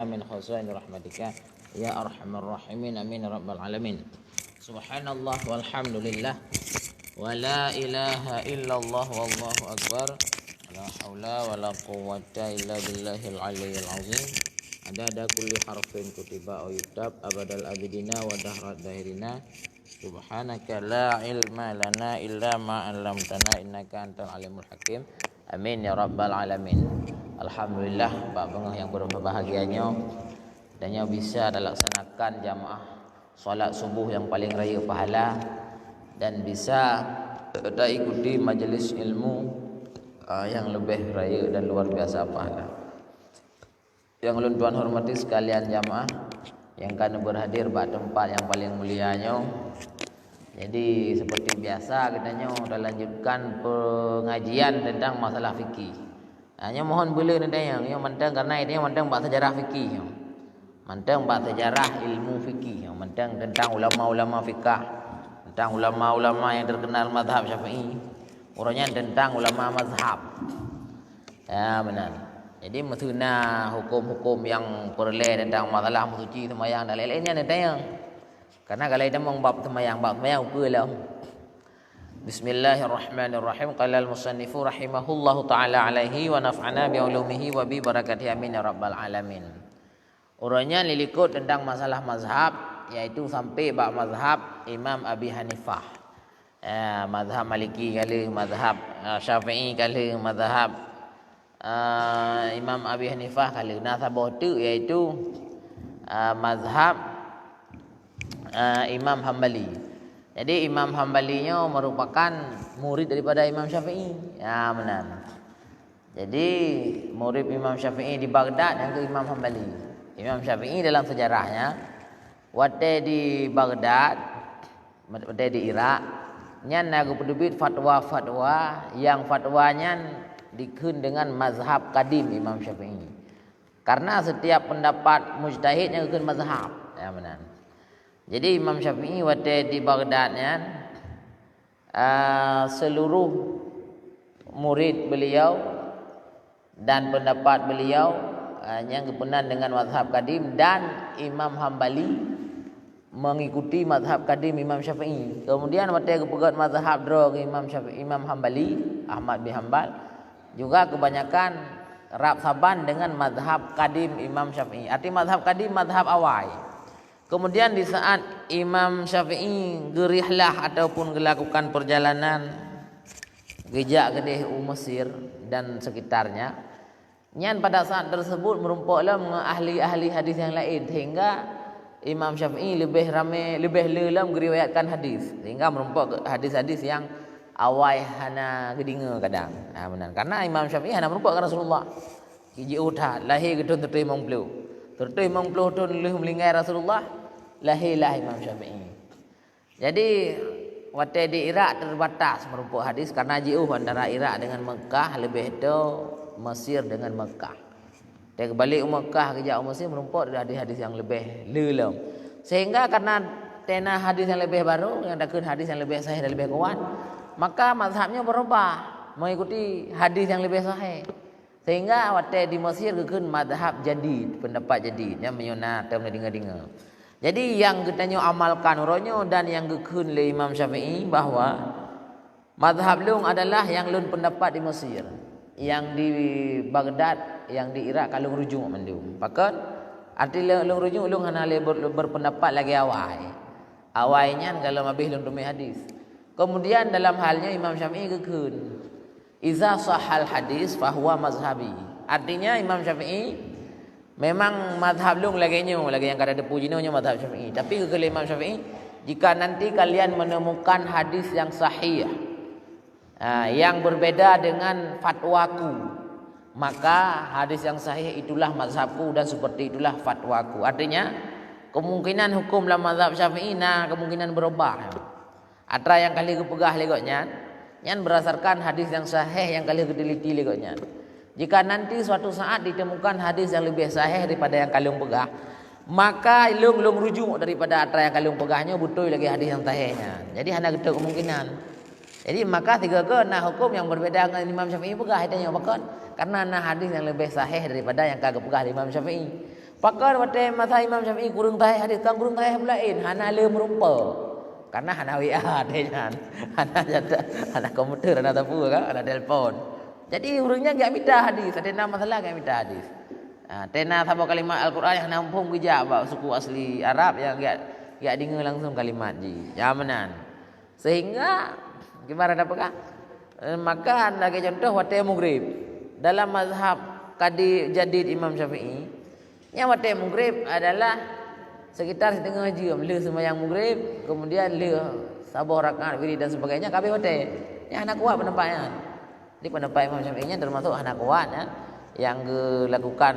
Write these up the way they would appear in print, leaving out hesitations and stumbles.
min khazain rahmatika ya arhamar rahimin amin ya rabbal alamin. Subhanallah walhamdulillah wa la ilaha illallah wallahu akbar. La haula wala quwwata illa billahil aliyyil azim. Ada kulli harfin kutiba aw yutab abadal abidina wa dahrat dahirina. Subhanaka la ilma lana illa ma 'allamtana innaka antal alimul hakim. Amin ya rabbal alamin. Alhamdulillah, Pak Bengah yang berbahagianya dan yang bisa dilaksanakan jamaah solat subuh yang paling raya pahala dan bisa ikuti majlis ilmu yang lebih raya dan luar biasa pahala. Yang ulun tuan hormati sekalian jamaah yang akan berhadir pada tempat yang paling mulianya. Jadi seperti biasa katanya dah lanjutkan pengajian tentang masalah fikih. Hanya mohon boleh nanti yang mantang karena ini mantang bab sejarah fikih. Mantang bab sejarah ilmu fikih. Mantang tentang ulama-ulama fikih, tentang ulama-ulama yang terkenal mazhab Syafi'i. Urangnya tentang ulama mazhab. Ya benar. Jadi maksudnya hukum-hukum yang perlu tentang masalah suci sembahyang dan lain-lainnya nanti yang. Karena kalau kita mau bab sembahyang ukelah. Bismillahirrahmanirrahim. Qala al-musannifu rahimahullahu taala alaihi wa naf'ana bi ulumihi wa bi barakatihi amin ya rabbal alamin. Urangnya lilikut tentang masalah mazhab yaitu sampai bab mazhab Imam Abi Hanifah. Mazhab Maliki kali, mazhab Syafi'i kali, mazhab Imam Abi Hanifah kali. Nah sabah tu iaitu mazhab Imam Hambali. Jadi Imam Hambalinya merupakan murid daripada Imam Syafi'i. Ya benar. Jadi murid Imam Syafi'i di Baghdad yang ke Imam Hambali. Imam Syafi'i dalam sejarahnya waktu di Baghdad, waktu di Irak, nyan nagu penerbit fatwa-fatwa yang fatwanya dikun dengan mazhab kadim Imam Syafi'i. Karena setiap pendapat mujtahid yang dikun mazhab. Ya benar. Jadi Imam Syafi'i waktu di Baghdadnya seluruh murid beliau dan pendapat beliau yang berkenan dengan mazhab kadim dan Imam Hambali mengikuti mazhab kadim Imam Syafi'i. Kemudian waktu kepegat mazhab Imam Syafi'i, Imam Hambali, Ahmad bin Hanbal juga kebanyakan rab saban dengan mazhab kadim Imam Syafi'i. Arti mazhab kadim mazhab awal. Kemudian di saat Imam Syafi'i gerihlah ataupun melakukan perjalanan gejak ke Mesir dan sekitarnya, nyan pada saat tersebut merumpaklah ahli-ahli hadis yang lain sehingga Imam Syafi'i lebih ramai lebih lelam meriwayatkan hadis sehingga merumpak hadis-hadis yang awai hana gedinga kadang. Benar karena Imam Syafi'i hana merumpakkan Rasulullah. Kiji utah lahir gedun tertui mengpelu. Tertui mengpelu tu lebih melingkai Rasulullah. Lahirlah Imam Syafi'i. Jadi waktu di Irak terbatas merumpuk hadis karena jauh antara Irak dengan Mekah lebih tu Mesir dengan Mekah. Dan kembali Mekah ke jauh Mesir merumpuk hadis-hadis yang lebih lelam. Sehingga karena tena hadis yang lebih baru yang dakun hadis yang lebih sahih dan lebih kuat, maka mazhabnya berubah mengikuti hadis yang lebih sahih. Sehingga waktu di Mesir kekun mazhab jadid, pendapat jadid yang menyunat atau mendengar-dengar. Jadi yang katanya amalkan uronyo dan yang gekun oleh Imam Syafi'i bahawa mazhab lung adalah yang lun pendapat di Mesir, yang di Baghdad, yang di Irak kalau rujuk mendung. Pakat arti lung rujuk lung hana berpendapat lagi awai. Awainya kalau mabih lung tumi hadis. Kemudian dalam halnya Imam Syafi'i gekun iza sahal hadis fahuwa mazhabi. Artinya Imam Syafi'i memang mazhab lung lagi yang kada ada pujinanya mazhab Syafi'i. Tapi kekal Imam Syafi'i, jika nanti kalian menemukan hadis yang sahih yang berbeda dengan fatwaku, maka hadis yang sahih itulah mazhabku dan seperti itulah fatwaku. Artinya kemungkinan hukum dalam mazhab Syafi'i kemungkinan berubah. Atra yang kali kepegah legotnya nyan berdasarkan hadis yang sahih yang kali keteliti legotnya. Jika nanti suatu saat ditemukan hadis yang lebih sahih daripada yang kalian pegah, maka lung rujuk daripada atra yang kalian pegahnya betul lagi hadis yang sahihnya. Jadi hanya ada kemungkinan. Jadi maka tiga hukum yang berbeda dengan Imam Syafi'i pegah itu yang bakal karena hadis yang lebih sahih daripada yang kagak pegah Imam Syafi'i. Pakar mata mazhab Imam Syafi'i kurang tahu hadis, kan kurang tahu lain. Hana le merumpa. Karena hana WA dengan hana jata, hana komputer, hana tapu kan, hana telefon. Jadi urangnya enggak minta hadis, ada nama masalah enggak minta hadis. Tena sama kalimat Al-Quran yang nampung bijak bab suku asli Arab yang enggak dengar langsung kalimat ji. Jamanan. Sehingga gimana dapatkan? Maka lagi contoh waktu maghrib dalam mazhab Qadi Jadid Imam Syafi'i. Yang waktu maghrib adalah sekitar setengah jam le sembahyang maghrib, kemudian le sabar rakaat wirid dan sebagainya kabeh waktu. Yang anak kuat pendapatnya. Jadi pendapat Imam Syafi'i termasuk anak kuat ya, yang lakukan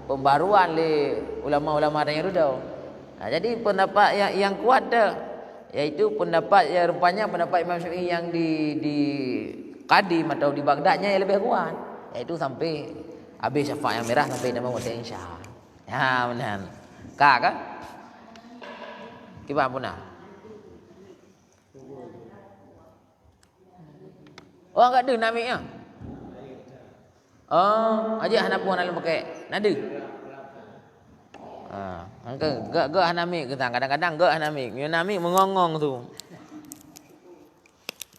pembaruan le ulama-ulama yang rudau. Jadi pendapat yang kuat dah yaitu pendapat yang rupanya pendapat Imam Syafi'i yang di Qadim atau di Baghdadnya yang lebih kuat, yaitu sampai habis syafaat yang merah sampai nama waktu insya. Ya benar. Kak kan? Kiba punah. Oh enggak ada namanya. Oh, aja hana puan dalam pakai nada. Enggak hanami kita kadang-kadang enggak hanami. Yang nami mengongong tu.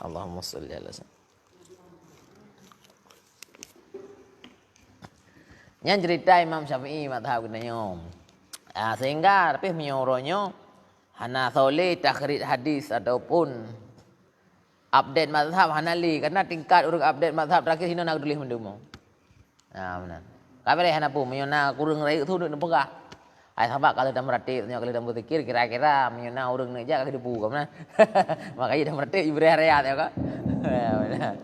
Allahumma shalli ala sayyidina. Yang cerita Imam Syafi'i mazhab katanya. Sehingga tapi menyuruhnya hana soleh takhrid hadis ataupun update mazhab Hanali karena tingkat urang update mazhab terakhir hina nak tulis mendumo. Benar. Kabeh hana pun menyona kurang rai tu duk pegah. Ai sahabat kalau dah merati tanya kalau dah berfikir kira-kira menyona urang ni aja kagak depu kan. Makanya dah merati ibrah rehat ya kan. Benar.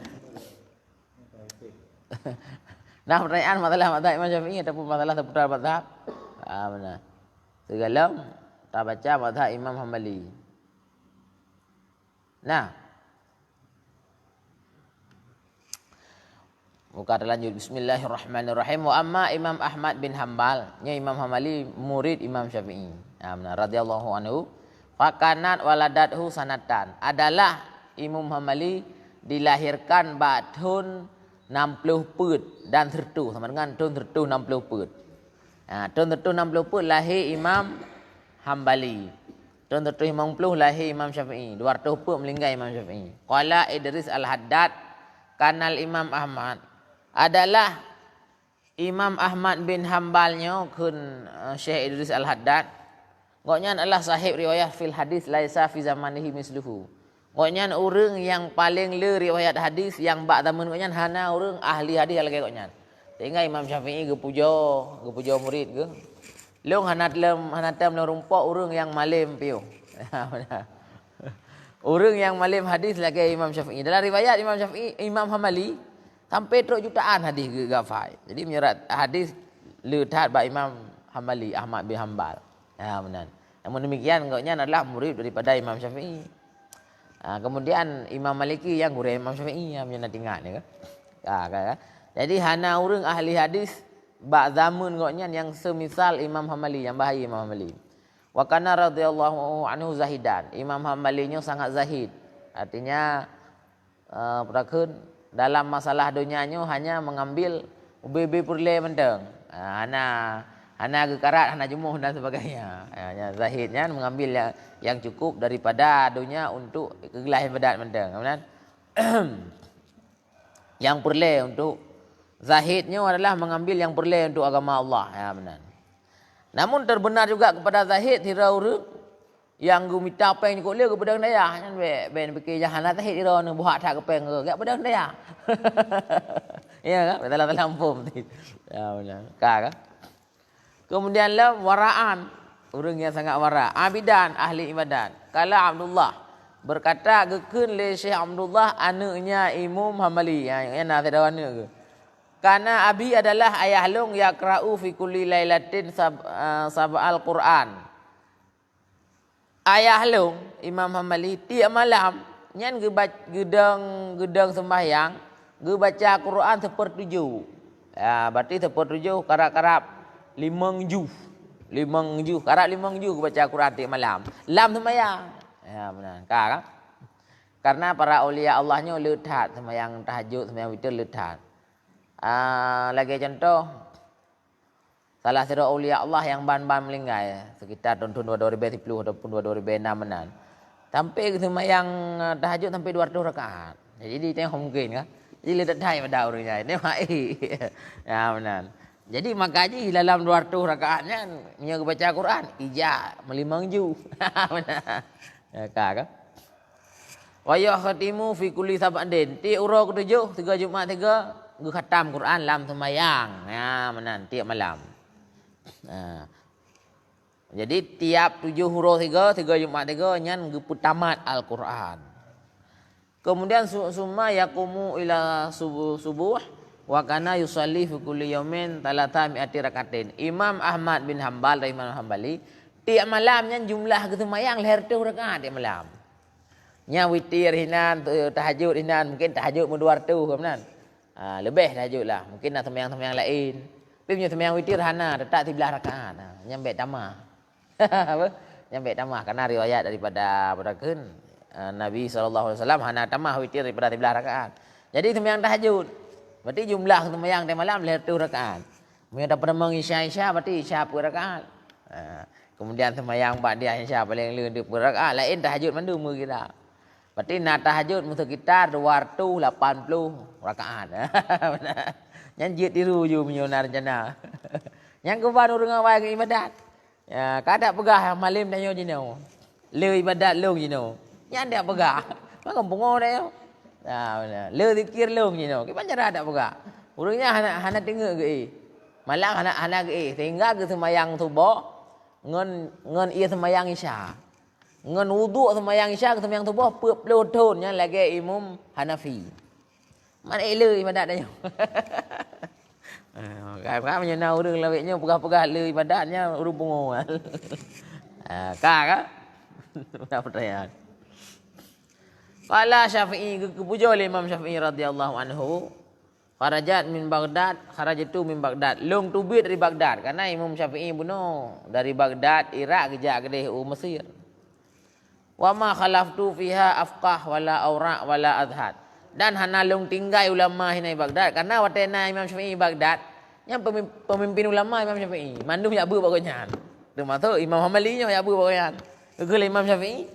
Nah pertanyaan masalah mazhab Imam Syafi'i ataupun masalah seputar mazhab. Benar. Segala tak baca mazhab Imam Hambali. Nah. Muka terlanjut. Bismillahirrahmanirrahim. Wa amma Imam Ahmad bin Hambal, nya Imam Hambali murid Imam Syafi'i. Benar radhiyallahu anhu. Fakanat waladathu sanatan. Adalah Imam Hambali dilahirkan tahun 60 put dan tertu sama dengan tahun tertu 60 put. Tahun tertu 60 put lahir Imam Hambali. Tahun tertu 50 lahir Imam Syafi'i. 200 put meninggal Imam Syafi'i. Qala Idris Al-Haddad kanal Imam Ahmad. Adalah Imam Ahmad bin Hambalnya kun Syekh Idris Al-Haddad. Ngoknya adalah sahib riwayat fil hadis laisa fi zamanihi misluhu. Ngoknya orang yang paling le riwayat hadis yang bak zaman ngoknya hana orang ahli hadis lagi ngoknya. Sehingga Imam Syafi'i gepujo murid ke. Long hana tem rumpak orang yang malim piu. Orang yang malim hadis lagi Imam Syafi'i. Dalam riwayat Imam Syafi'i, Imam Hambali sampai 3 jutaan hadis ke gafai. Jadi menyerat hadis le tat bak Imam Hambali Ahmad bin Hambal. Benar. Namun demikian ngoknya adalah murid daripada Imam Syafi'i. Kemudian Imam Maliki yang guru Imam Syafi'i yang nak tinggal ni kan. Jadi hana orang ahli hadis bak zaman ngoknya yang semisal Imam Hambali yang bahaya Imam Hambali. Wa kana radhiyallahu anhu zahidan. Imam Hambalinya sangat zahid. Artinya prakun dalam masalah dunianya hanya mengambil ubi-ubi purle menteng. Hana gekarat, hana jemuh dan sebagainya. Zahidnya mengambil yang cukup daripada dunia untuk kegelah ibadat menteng. Kemudian yang perle untuk zahidnya adalah mengambil yang perle untuk agama Allah. Benar. Namun terbenar juga kepada zahid tira urang yang gu minta peng ko le ke pedang daya. Nyan ben fikir jahanam zahid tira ne buat tak kepeng ke gak pedang daya. Ya kan? Betul lampum. Benar. Kan? Kemudian waraan, orang yang sangat wara. Abidan, ahli ibadat. Kala Abdullah berkata gekeun le Syekh Abdullah anaknya Imam Hambali. Yang nak tahu anak ke? Karena abi adalah ayah long yaqra'u fi kulli lailatin sab'al Quran. Ayah long Imam Hambali tiap malam nyan gedang sembahyang ge baca Quran sepertujuh. Berarti sepertujuh karap-karap 5 juz. 5 juz. Karap 5 juz baca Quran tiap malam. Lam sembahyang. Benar. Kan? Karena para aulia Allahnya lethat sembahyang tahajud, sembahyang witir lethat. Lagi contoh Salah satu aulia Allah yang ban-ban melinggai sekitar tahun 2010 ataupun 2006 menan. Sampai semayang tahajud sampai 200 rakaat. Jadi tengok mungkin kan. Jadi letak thai pada orangnya. Ini mai. Ya benar. Jadi makanya dalam 200 rakaatnya punya baca Quran, ijak melimang ju. Benar. Ya kan? Wa yakhtimu fi kulli sab'in. Ti uro ketujuh 3 Jumaat 3 gu khatam Quran dalam semayang. Ya benar tiap malam. Nah. Jadi tiap 7 huruf 3 Jumaat 3 nyan gu tamat Al-Quran. Kemudian summa yaqumu ila subuh wa kana yusalli fi kulli yaumin 300 rakatain. Imam Ahmad bin Hanbal dari Imam Hanbali tiap malamnya jumlah kesemayang leher 2 rakaat tiap malam. Nya witir hinan tahajud hinan mungkin tahajud mu 200 kemudian. Lebih tahajud lah. Mungkin nak sembahyang lain. Tapi punya sembahyang witir hana tetap 13 rakaat. Nyampe tamah. Apa? Nyampe tamah karena riwayat daripada Nabi SAW hana tamah witir daripada 13 rakaat. Jadi sembahyang tahajud. Berarti jumlah sembahyang di malam leher 2 rakaat. Kemudian daripada mengisya berarti isya 10 rakaat. Kemudian sembahyang ba'diyah isya paling leuh 10 rakaat. Lain tahajud mandu mu kita. Berarti nak tahajud musuh kita 280 rakaat. Yang jid tiru ju menyonar rencana. Yang keban urang awal ke ibadat. Ya, kada pegah malim danyo jino. Le ibadat long jino. Yang dak pegah. Maka bungo dah. Ya, le zikir long jino. Ki pancara dak pegah. Urangnya hana tengok ke. Malang hana ke sehingga ke semayang subuh ngon ia semayang isya. Ngan wuduk semayang isya ke semayang subuh 40 tahun nya lagi Imam Hanafi. Mana ele ibadat dah. Kan menyenau urang laweknya pegah-pegah le ibadatnya urang bungo. Ka. Apa pertanyaan? Qala Syafi'i kepuja oleh Imam Syafi'i radhiyallahu anhu. Kharajat min Baghdad, kharajatu min Baghdad. Long tubit dari Baghdad karena Imam Syafi'i bunuh dari Baghdad Irak kejak ke Mesir. Wa ma khalaftu fiha afqah wala awra wala azhad. Dan hana long tinggal ulama hinai Baghdad karena watena Imam Syafi'i Baghdad yang pemimpin ulama Imam Syafi'i. Mandu yak bu pokoknya. Termasuk Imam Hanbali nya yak bu pokoknya. Gegel Imam Syafi'i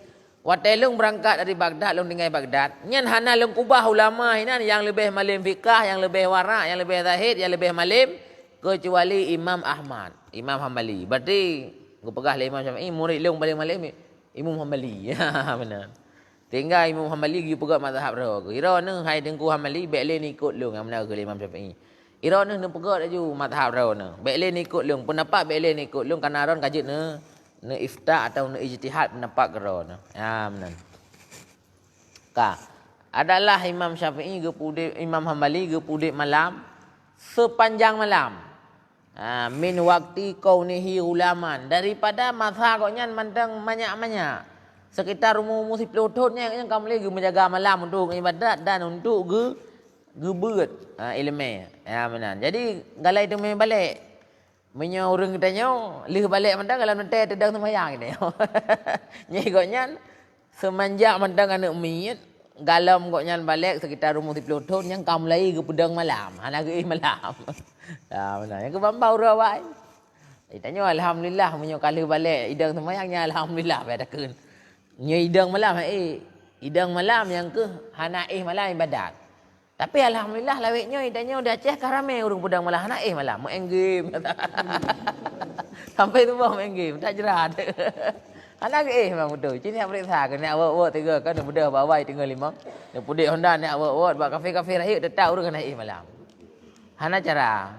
watelung berangkat dari Baghdad long tinggal Baghdad. Nyan hana long kubah ulama hinan yang lebih malim fikah, yang lebih wara, yang lebih zahid, yang lebih malim kecuali Imam Ahmad, Imam Hanbali. Berarti gua pegah Imam Syafi'i murid long paling malim Imam Hanbali. Ya benar. Tinggal Imam Hanbali gi pegang mazhab ro. Ira ne hai dengku Hanbali bek le ikut long yang benar ke Imam Syafi'i. Ira ne pegang aju mazhab ro ne. Bek le ikut long pendapat bek le ikut long karena ron kajit ne ifta atau ne ijtihad pendapat ro ne. Ya benar. Ka adalah Imam Syafi'i ge pudik Imam Hanbali ge pudik malam sepanjang malam. Min waktu kaunihi ulaman daripada masa koknya mantang banyak-banyak sekitar umur 10 tahunnya yang kamu lagi menjaga malam untuk ibadat dan untuk gebut ilmu ya benar. Jadi galai itu main balik menyo urang katanya lih balik mantang kalau nanti tedang sembahyang gitu. Nyai koknya semenjak mantang anak umit galam koknya balik sekitar umur 10 tahun yang kamu lagi ke pedang malam anak ke malam. Ya benar. Yang kebambau rawai. Tanya alhamdulillah menyo kali balik idang sembahyangnya alhamdulillah bedakeun. Nya idang malam idang malam yang ke hanaih malam ibadat. Tapi alhamdulillah laweknya idanya udah Aceh karame urang pedang malam hanaih malam main game. Sampai tu main game tak jerat. Anak memang betul. Cini nak periksa ke nak awak tiga kan mudah bawai tinggal 5. Nak pudik Honda nak awak buat kafe-kafe rahit tetap urang hanaih malam. Hana cara.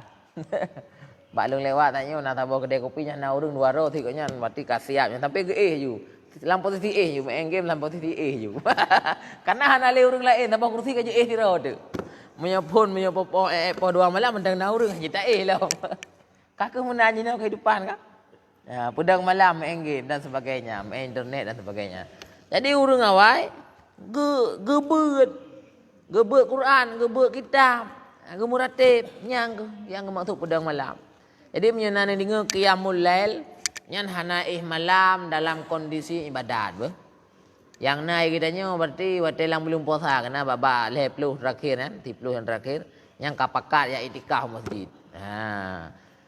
Baklung lewat tanya nak tabur kedai kopi nya na urang 2 tiknya mati kasiap sampai ge ju. Dalam posisi ju main game dalam posisi ju. Karena hana le urang lain tabur kursi ke je tiro tu. Menyapun menyapopo po 2 malam mendang na urang je tak lah. Kakak menanya nak kehidupan kah? Ya, pedang malam main game dan sebagainya, main internet dan sebagainya. Jadi urang awai gebut Quran, gebut kitab, gemuratib yang maksud pedang malam. Jadi menyenana dengar qiyamul lail nyan hanaih malam dalam kondisi ibadat be. Yang naik kitanya berarti watelang belum puasa kena baba 10 terakhir kan, 30 yang terakhir yang kapakat ya itikaf masjid.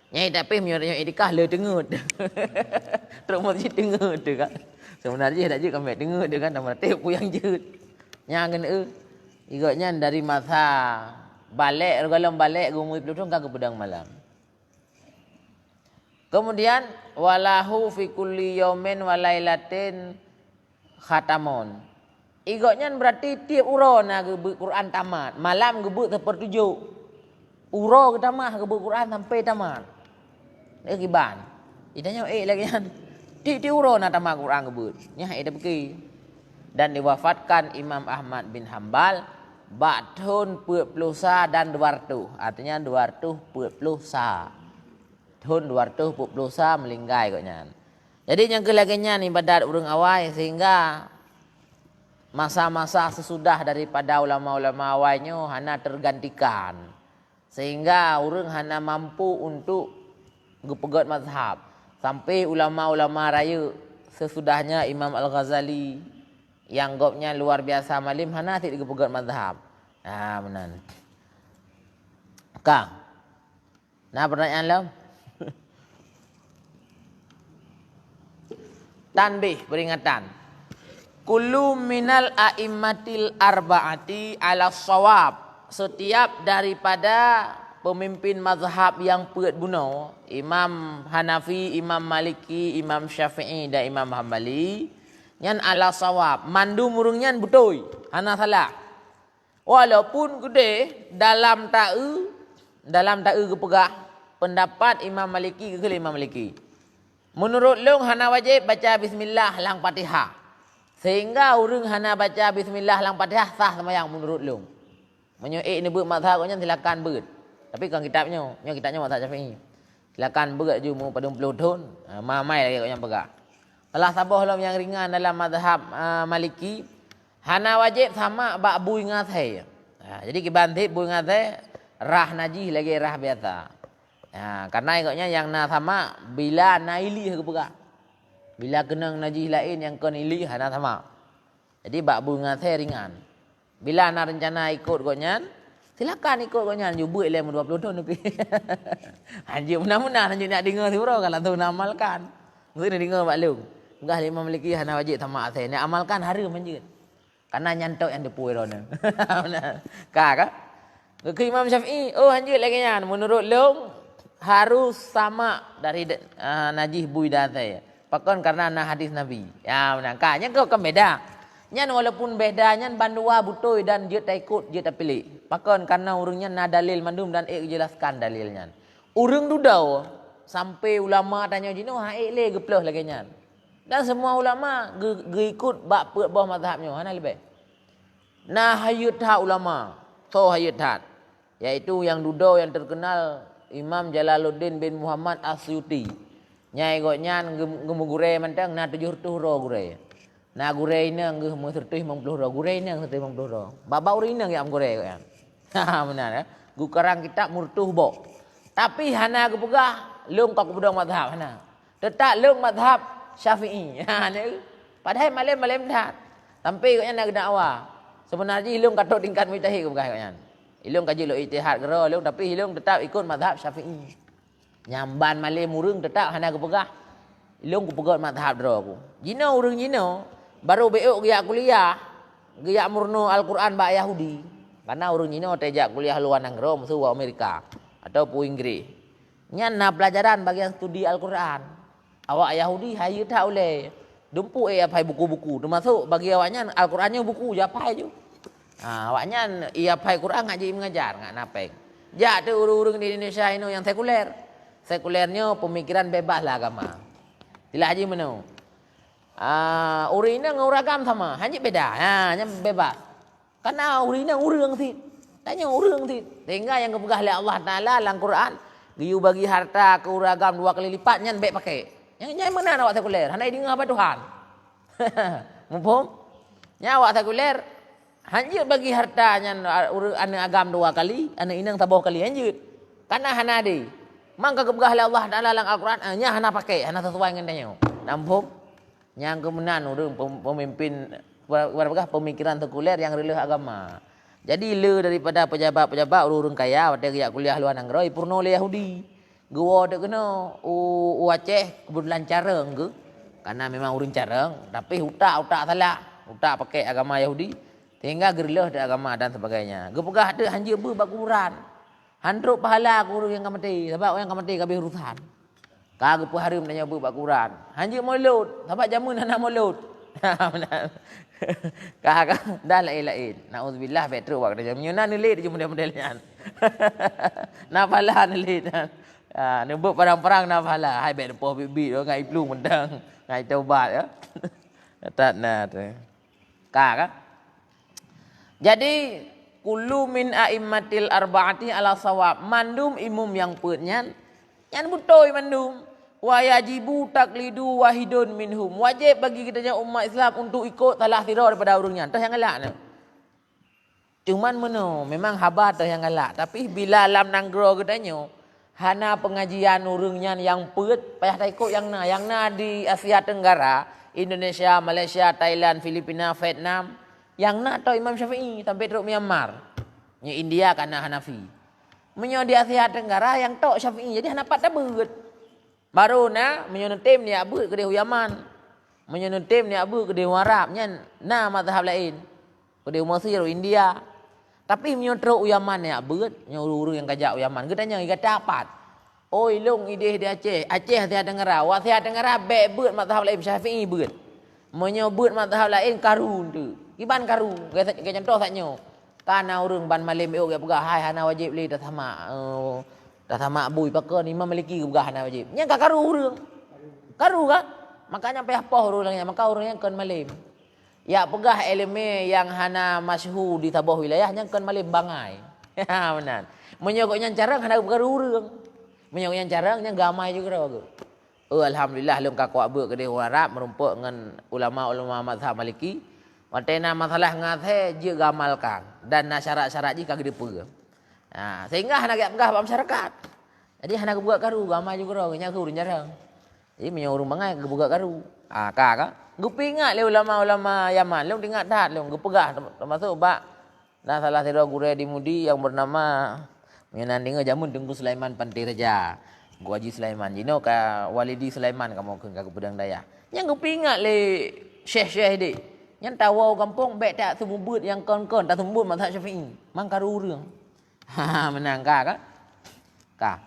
Nyai tapi nyai idikah le dengut. Terus masjid dengut tu kan. Sebenarnya dak je kami dengut tu kan nama teh puyang jeut. Nya ngen igotnya dari mazhab balik kalau balik gumui peludung kan ke pedang malam. Kemudian walahu fi kulli yaumin wa lailatin khatamun. Igotnya berarti tiap urona ke Quran tamat. Malam gebuk sepertujuh. Uro ke tamat ke Quran sampai tamat. Dia kiban. Idanya lagi kan. Tiap urona tamat Quran gebuk. Nya ada pergi. Dan diwafatkan Imam Ahmad bin Hambal ba'dun 40 sa dan 200. Artinya 240 sa. Tahun 240 sa melinggai koknya. Jadi yang kelaginya ibadat urang awal sehingga masa-masa sesudah daripada ulama-ulama awalnya hana tergantikan. Sehingga urang hana mampu untuk gepegat mazhab. Sampai ulama-ulama raya sesudahnya Imam Al-Ghazali yang gopnya luar biasa malim hana tidak gepegat mazhab. Nah, benar. Kang. Nah, pertanyaan lo? Tanbih, peringatan. Kullu minal a'immatil arba'ati ala shawab. Setiap daripada pemimpin mazhab yang peut buno, Imam Hanafi, Imam Maliki, Imam Syafi'i dan Imam Hambali, nyan ala shawab. Mandu murungnya betul, hana salah. Walaupun gede dalam ta'u kepegah pendapat Imam Maliki ke Imam Maliki. Menurut long hana wajib baca bismillah lang Fatihah. Sehingga urang hana baca bismillah lang Fatihah sah sembahyang menurut long. Menyo ni beut mazhab nya silakan beut. Tapi kan kitabnya mazhab Syafi'i. Silakan beut je mu pada 20 tahun. Mamai lagi kau yang pegah. Kalau sabah long yang ringan dalam mazhab Maliki hana wajib sama bak bui ngathai. Jadi kibantik bui ngathai rah najis lagi rah biasa. Karena ikutnya yang na sama bila naili ke pegah. Bila kena najis lain yang kena ili hana sama. Jadi bak bunga saya ringan. Bila na rencana ikut koknya, silakan ikut koknya. Jubuk ilmu 20 tahun lebih. Anjir benar-benar anjir nak dengar si bro kalau tu nak amalkan. Mesti nak dengar Pak Long. Enggak lima memiliki hana wajib sama saya. Nak amalkan hari manjir. Karena nyantok yang depui rona. Benar. Kak. Ke Imam Syafi'i, oh anjir lagi nya menurut Long harus sama dari najis bui datai. Pakon karena na hadis Nabi. Ya benar. Kanya kau kan beda. Nyan walaupun bedanya bandua butoi dan dia tak ikut, dia tak pilih. Pakon karena urungnya na dalil mandum dan jelaskan dalilnya. Urung dudau sampai ulama tanya jino ha le geploh lagi nyan. Dan semua ulama ikut bak bawah mazhabnya. Mana lebih? Nah hayut ha ulama. So hayut ha. Yaitu yang dudau yang terkenal Imam Jalaluddin bin Muhammad Asyuti. Nyai goknya ngemugure mentang na 70 ro gure. Na gure ina ngeuh mu 50 ro gure ina 50 ro. Baba uri ina yang gure kok ya. Ha benar ya. Gu karang kitab murtuh bo. Tapi hana gepegah leung kok bedong mazhab hana. Tetap leung mazhab Syafi'i. Ha ne. Padahal malam dah. Sampai koknya nak dakwah. Sebenarnya leung katok tingkat mujtahid gepegah koknya. Ilung kaji lo ijtihad gero ilung tapi ilung tetap ikut mazhab Syafi'i. Nyamban malam urang tetap hana kepegah. Ilung kepegah mazhab dero aku. Jino urang jino baru beuk giak kuliah, giak murno Al-Quran ba Yahudi. Karena urang jino tejak kuliah luar negeri musuh wa Amerika atau pu Inggris. Nyan na pelajaran bagian studi Al-Quran. Awak Yahudi hayu tak oleh. Dumpu apai buku-buku. Termasuk bagi awaknya Al-Qurannya buku japai je. Awaknya ia pai Quran ngaji mengajar ngak napeng. Ja tu urang di Indonesia ini yang sekuler. Sekulernya pemikiran bebas lah agama. Tidak haji menu. Urina nguragam sama, hanya beda. Hanya bebas. Karena urina urang sih. Tanya urang sih. Sehingga yang kepegah oleh Allah Taala dalam Quran, giu bagi harta ke uragam 2 kali lipat nyan baik pakai. Yang mana awak sekuler? Hanya dengar apa Tuhan. Mumpung? Nya awak sekuler hanya bagi hartanya anak agam 2 kali, anak inang tabuh kali hanya. Karena hana di. Mangka kepegah oleh Allah Taala dalam Al-Quran, nya hana pakai, hana sesuai dengan tanya. Nampung? Yang kemenan urang pemimpin pemikiran sekuler yang relih agama. Jadi le daripada pejabat-pejabat urang kaya pada giat kuliah luar negeri purno le Yahudi. Gua dak kena Aceh kebetulan careng ke. Karena memang urang careng, tapi utak salah. Utak pakai agama Yahudi, sehingga gerlah dak agama dan sebagainya. Gua pegah dak hanja berbakuran. Handruk pahala guru yang kamati, sebab yang kamati kabeh urusan. Kagak pun hari menanya berbakuran. Hanja mulut, sebab jamun anak mulut. Kagak dah lain-lain. Nauzubillah betul waktu jam nyuna nelit je model-modelnya. Nafalah nelit. Nebuk perang-perang nafalah. Hai bet depoh bibi ngai plung mendang, ngai taubat ya. Tak nak tu. Kagak. Jadi kullu min a'immatil arba'ati ala sawab. Mandum imum yang peutnyan yang betul mandum. Wa yajibu taklidu wahidun minhum. Wajib bagi kita umat Islam untuk ikut salah sira daripada urangnya. Tah yang galak ni. Cuman meno, memang habat tah yang galak. Tapi bila lam nanggro katanya, hana pengajian urangnya yang peut payah tak ikut yang na di Asia Tenggara, Indonesia, Malaysia, Thailand, Filipina, Vietnam. Yang na tau Imam Syafi'i sampai teruk Myanmar. Nya India kana Hanafi. Menyo di Asia Tenggara yang tok Syafi'i. Jadi hana pat beut. Baru na menyonetim ni abu ke dia Yaman. Menyonetim ni abu ke dia Arab nya na mazhab lain. Ke dia Mesir, India. Tapi menyotro Yaman ni abu nya urang yang kajak Yaman. Katanya ikat dapat. Oi long ide di Aceh. Aceh Asia Tenggara. Wa Asia Tenggara be beut mazhab lain Syafi'i beut. Menyo beut mazhab lain karun tu. Iban karu. Ke contoh saknyo. Kana urang ban malim beok ya pegah hai hana wajib li dah sama. Dah sama bui pakon Imam Maliki gugah na wajib. Nya ka karu urang. Karu ka? Makanya payah poh urangnya, maka urangnya kan malim. Ya pegah eleme yang hana masyhur di tabah wilayahnya kan malim bangai. Ha benar. Menyokoknya carang hana karu urang. Menyokoknya carang nya gamai juga ragu. Alhamdulillah lum ka kuat beuk ke dia Arab merumpuk dengan ulama-ulama mazhab Maliki. Watena masalah ngathe je gamalkan dan syarat-syarat je kagak dipegang. Nah, sehingga hana gak pegah masyarakat. Jadi hana kebuka karu gamai juga nya ku jarang. Jadi menyorong bangai kebuka karu. Kakak gupi ingat le ulama-ulama Yaman, le ingat dah le gepegah termasuk bak dan salah satu guru di Mudi yang bernama menandinga jamun Tengku Sulaiman Pantai Raja. Gua Haji Sulaiman jino ka Walidi Sulaiman kamu ke Pedang Daya. Yang gupi ingat le syekh-syekh dik. Yang tahu kampung baik tak sembut yang kon-kon tak sembut mazhab Syafi'i. Mang karu urang. Menang kah? Kah.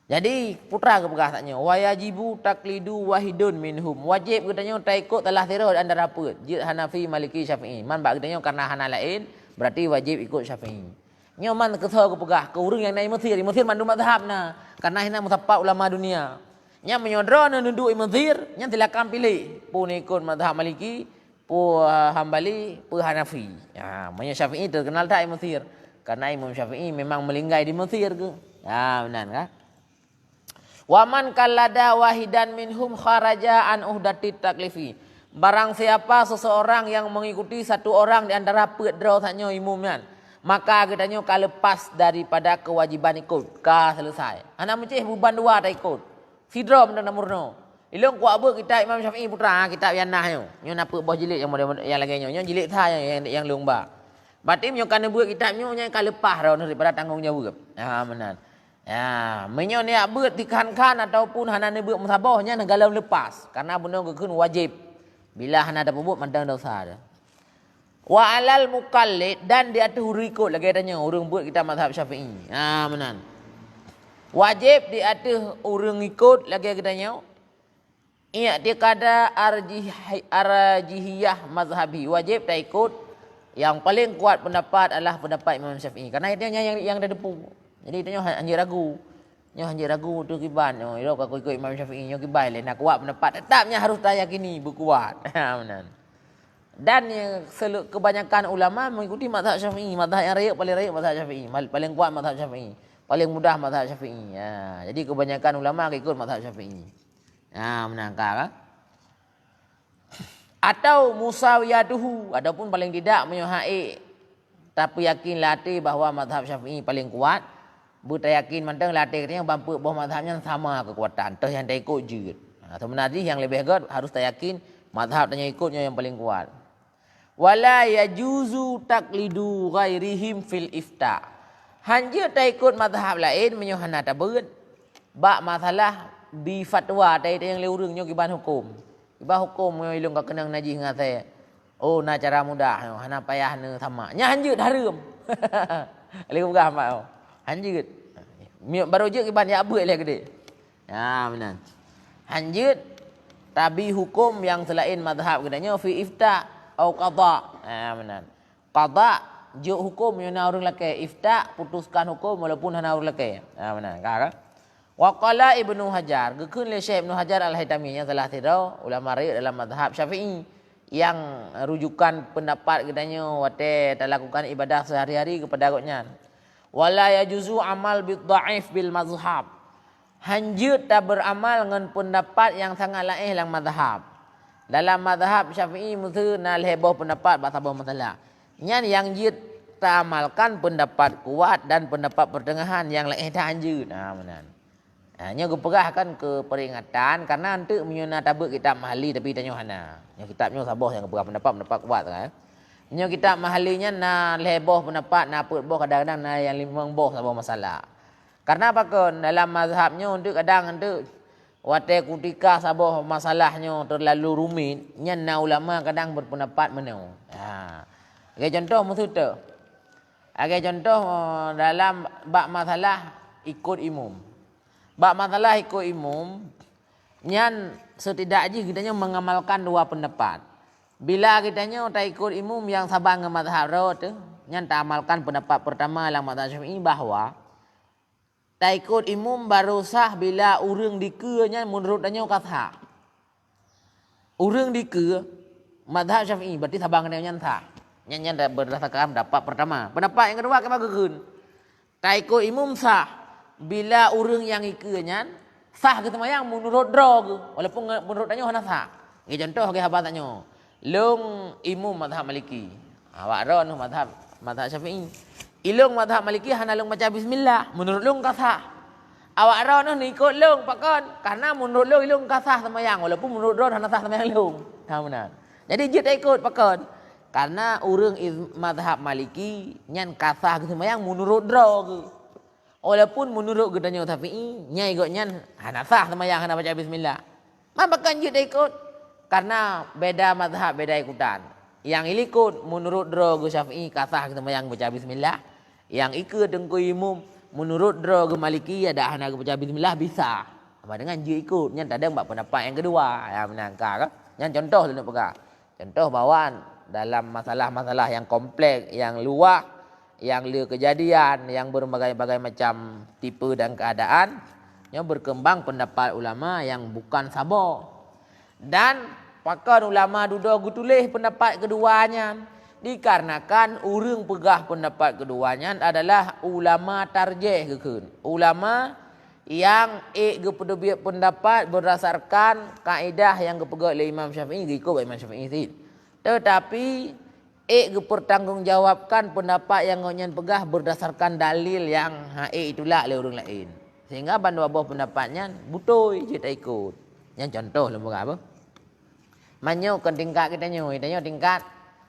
Jadi putra ke perkataannya wajibu taklidu wahidun minhum. Wajib katanya tak ikut telah tira antara apa? Jid Hanafi, Maliki, Syafi'i. Man bak katanya karena hana lain berarti wajib ikut Syafi'i. Nyoman kesal ke pegah ke urang yang naik Mesir. Mesir mandu mazhab na. Karena hina mutapak ulama dunia. Nya menyodra na nunduk Mesir, nya silakan pilih. Pun ikut mazhab Maliki, pun Hambali, pun Hanafi. Ya, Syafi'i terkenal tak Mesir. Karena Imam Syafi'i memang melinggai di Mesir ke. Ya benar kan? Waman kallada wahidan minhum kharaja an uhdatit taklifi. Barang siapa seseorang yang mengikuti satu orang di antara pedra saknyo imumnya, maka katanya lepas daripada kewajiban ikut. Ka selesai. Anak menceh beban dua tak ikut. Sidra benda murno. Ilung kuat apa kita Imam Syafi'i putra kitab yang nahyo. Nyo napa boh jilid yang lagi nyo jilid tha yang lumba. Berarti menyo kana buat kitabnya nya ka lepas ro daripada tanggungjawab. Ha benar. Ya, menyo ni buat dikan-kan ataupun hana ni buat musabahnya negala lepas karena benda keun wajib. Bila hana ada buat mandang dosa dah. Wa alal muqallid dan di atas ikut lagi tanya urang buat kita mazhab Syafi'i. Ha benar. Wajib di atas urang ikut lagi katanya. Ia kada arjihiyah mazhabi. Wajib tak ikut yang paling kuat pendapat adalah pendapat Imam Syafi'i. Karena itu yang dah depu. Jadi dia hanya ragu. Hanya ragu tu kiban. Ilo kalau ikut Imam Syafi'i nyo kibai le nak kuat pendapat tetapnya harus tak yakini berkuat. Benar. Dan kebanyakan ulama mengikuti mazhab Syafi'i. Mazhab yang paling rakyat mazhab Syafi'i. Paling kuat mazhab Syafi'i. Paling mudah mazhab Syafi'i. Ya, jadi kebanyakan ulama ikut mazhab Syafi'i. Ya, menangkap kan? Atau musawiyatuhu ataupun paling tidak menyohai tapi yakin latih bahwa mazhab Syafi'i paling kuat. Buta yakin mantang latih katanya bampu bahwa mazhabnya sama kekuatan. Tah yang tak ikut je. Sebenarnya yang lebih kuat harus tak yakin mazhab tanya ikutnya yang paling kuat. Wala yajuzu taklidu ghairihim fil ifta. Hanya tak ikut mazhab lain menyohana tak beut. Bak masalah bi fatwa tai yang le urang nyo kiban hukum. Kiban hukum yo ilung ka kenang najis ngate. Oh na cara mudah hana payah ne sama. Nya hanjeut hareum. Ale gah mak. Hanjeut. Baru je kiban ya beut le gede. Ya benar. Hanjeut tabi hukum yang selain mazhab gedanya fi ifta au qada. Ya benar. Qada je hukum yang urang laki, ifta putuskan hukum walaupun hana urang laki. Ya benar. Ka? Wa qala Ibnu Hajar, gekeun le Syekh Ibnu Hajar Al-Haitami nya salah tirau ulama riu dalam mazhab Syafi'i yang rujukan pendapat gedanya wate lakukan ibadah sehari-hari kepada agaknya. Wala yajuzu amal bid dhaif bil mazhab. Hanjeut tak beramal dengan pendapat yang sangat lain dalam mazhab. Dalam mazhab Syafi'i mesti na heboh pendapat bab sabah masalah. Nyan yang jeut tak amalkan pendapat kuat dan pendapat pertengahan yang lain tak hanjeut. Nah benar. Nya geperahkan ke peringatan karena nanti menyuna tabuk kitab mahali tapi tanya hana. Nya kitabnya sabah yang geperah pendapat kuat kan. Nya kitab mahalinya na leboh pendapat na put boh kadang-kadang na yang limang boh sabah masalah. Karena apa kan dalam mazhabnya untuk kadang untuk wate kutika sabah masalahnya terlalu rumit, nya na ulama kadang berpendapat menau. Sebagai contoh maksud sebagai contoh dalam bab masalah ikut imam. Bab masalah ikut imam, nyan setidaknya kitanya mengamalkan dua pendapat. Bila kitanya tak ikut imam yang sabang ke mazhab tu, nyan tak amalkan pendapat pertama dalam mazhab Syafi'i bahwa tak ikut imam baru sah bila urang dike nyan menurut tanya kata. Urang dike mazhab Syafi'i berarti sabang kena nyan sah. Nyan berdasarkan pendapat pertama. Pendapat yang kedua kita geun. Tak ikut imam sah. Bila urang yang ikutnya sah ke semayang menurut drog walaupun menurut tanya hana sah. Contoh ke habat tanya. Long imam mazhab Maliki. Awak ron mazhab Syafi'i. Ilung mazhab Maliki hana long baca bismillah. Menurut long ka sah. Awak ron ni ikut long pakon karena menurut long ilung ka sah semayang walaupun menurut ron hana sah semayang long. Ha benar. Jadi je tak ikut pakon karena urang mazhab Maliki nyan ka sah ke semayang menurut drog. Walaupun menurut gedanya Syafi'i, nyai gotnya hana sah semayang hana baca bismillah. Mabakan je dah ikut karena beda mazhab beda ikutan. Yang ikut menurut drog Syafi'i kasah semayang baca bismillah. Yang ikut dengku imam menurut drog Maliki ada hana baca bismillah bisa. Apa dengan je ikut nya tak ada bab pendapat yang kedua. Ya benar ka? Yang contoh tu nak pegang. Contoh bawaan dalam masalah-masalah yang kompleks, yang luas, yang kejadian, yang berbagai-bagai macam tipe dan keadaan, yang berkembang pendapat ulama yang bukan sabar. Dan pakar ulama duduk tulis pendapat keduanya dikarenakan urang pegah pendapat keduanya adalah ulama tarjih kekeun. Ulama yang gepedebik pendapat berdasarkan kaedah yang gepegang oleh Imam Syafi'i ikut Imam Syafi'i. Tetapi bertanggungjawabkan pendapat yang ngonyan pegah berdasarkan dalil yang itulah oleh orang lain. Sehingga bandu abah pendapatnya butoi je tak ikut. Yang contoh lembaga apa? Manyo kan tingkat kitanya tingkat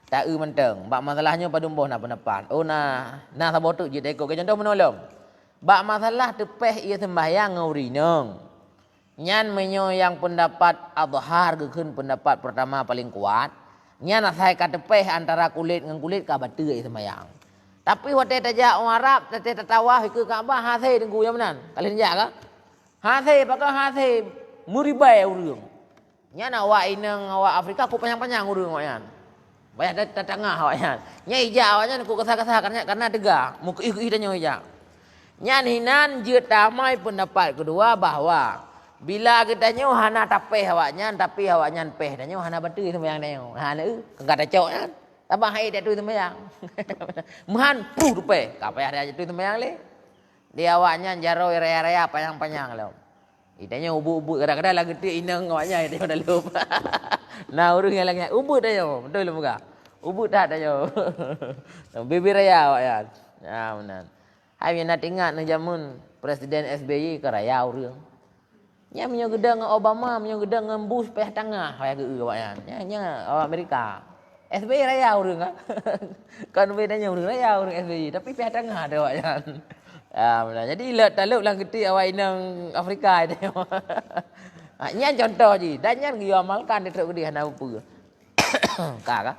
tak menteng. Bak masalahnya pada umboh nak pendapat. Oh nah sabotu je tak ikut. Contoh menolong. Bak masalah tepeh ia sembahyang ngaurineng. Nyan menyo yang pendapat adhar gekeun pendapat pertama paling kuat. Nya nak saya kata peh antara kulit dengan kulit ka bateuk semayang. Tapi wate tajak orang Arab tete tatawah ke Kaabah hase dengku yang menan. Kalian jak ka? Hase pakai hase muribai urang. Nya nak awak inang awak Afrika ku panjang-panjang urang awak yan. Bayar tengah awak yan. Nya ijak awak yan ku kesah-kesah karena tegak. Muka ih tanya ijak. Nya hinan je tamai pendapat kedua bahwa bila kita nyo hana tapeh awaknya tapi awaknya peh danyo hana batu sembayang danyo. Hana enggak ada cok kan. Tambah hai dia tu sembayang. Muhan pu peh. Ka payah dia tu sembayang le. Dia awaknya jaro raya-raya panjang-panjang lo. Idanya ubuk-ubuk kadang-kadang lagi tu inang awaknya dia dah lupa. Nah urang yang lagi ubuk danyo. Betul lu buka. Ubuk tak danyo. Bibir raya awaknya. Ya benar. Hai nak ingat ni jamun Presiden SBY ke raya urang. Nya menyo gedang dengan Obama, menyo gedang dengan Bush peh tengah raya ke awaknya. Nya awak Amerika. SBY raya urang kan. Kan bedanya urang raya urang SBY tapi peh tengah ada awaknya. Jadi let taluk lang keti awak inang Afrika itu. Nyan contoh je. Dan nyan dia amalkan dia tak dia hana apa. Kak.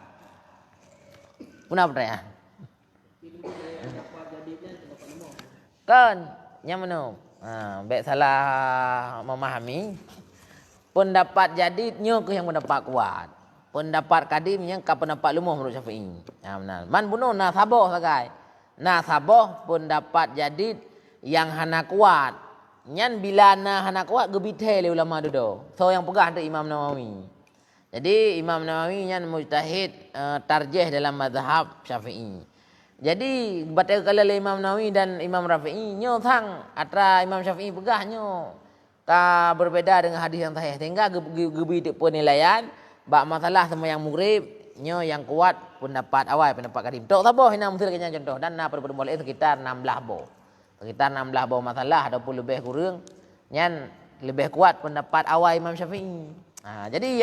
Puna pertanyaan. Kan, yang mana? Baik salah memahami. Pendapat jadidnya ke yang pendapat kuat. Pendapat kadimnya ke pendapat lumuh menurut Syafi'i. Benar. Man bunuh nasabah sagai. Nasabah pendapat jadid yang hana kuat. Nyan bila hana kuat gebite le ulama dodo. So yang pegah tu Imam Nawawi. Jadi Imam Nawawi nyan mujtahid tarjih dalam mazhab Syafi'i. Jadi batal kala Imam Nawawi dan Imam Rafi'i nyo thang atra Imam Syafi'i pegah nyo ka berbeza dengan hadis yang sahih sehingga gebi penilaian bab masalah sembahyang maghrib nyo yang kuat pendapat awal pendapat kadim tok saboh hina mesti lagi contoh dan pada boleh sekitar 16 bo sekitar 16 bo masalah ataupun lebih kurang nyan lebih kuat pendapat awal Imam Syafi'i. Jadi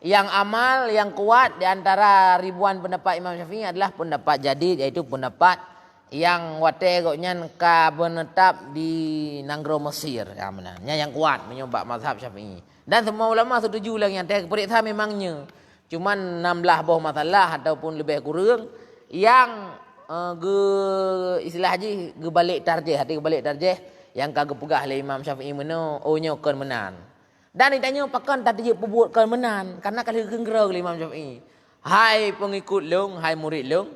yang amal yang kuat di antara ribuan pendapat Imam Syafi'i adalah pendapat jadid, yaitu pendapat yang wate goknya ka menetap di Nanggro Mesir. Ya benarnya yang kuat menyebab mazhab Syafi'i. Dan semua ulama setuju lagi yang periksa memangnya cuman 16 buah masalah ataupun lebih kurang yang istilah haji gebalik tarjih yang kagak pegah oleh Imam Syafi'i meno onyo kon menan. Dan ditanya pakan tak dia perbuat kon menan karena kalau genggera oleh Imam Syafi'i. Hai pengikut long, hai murid long,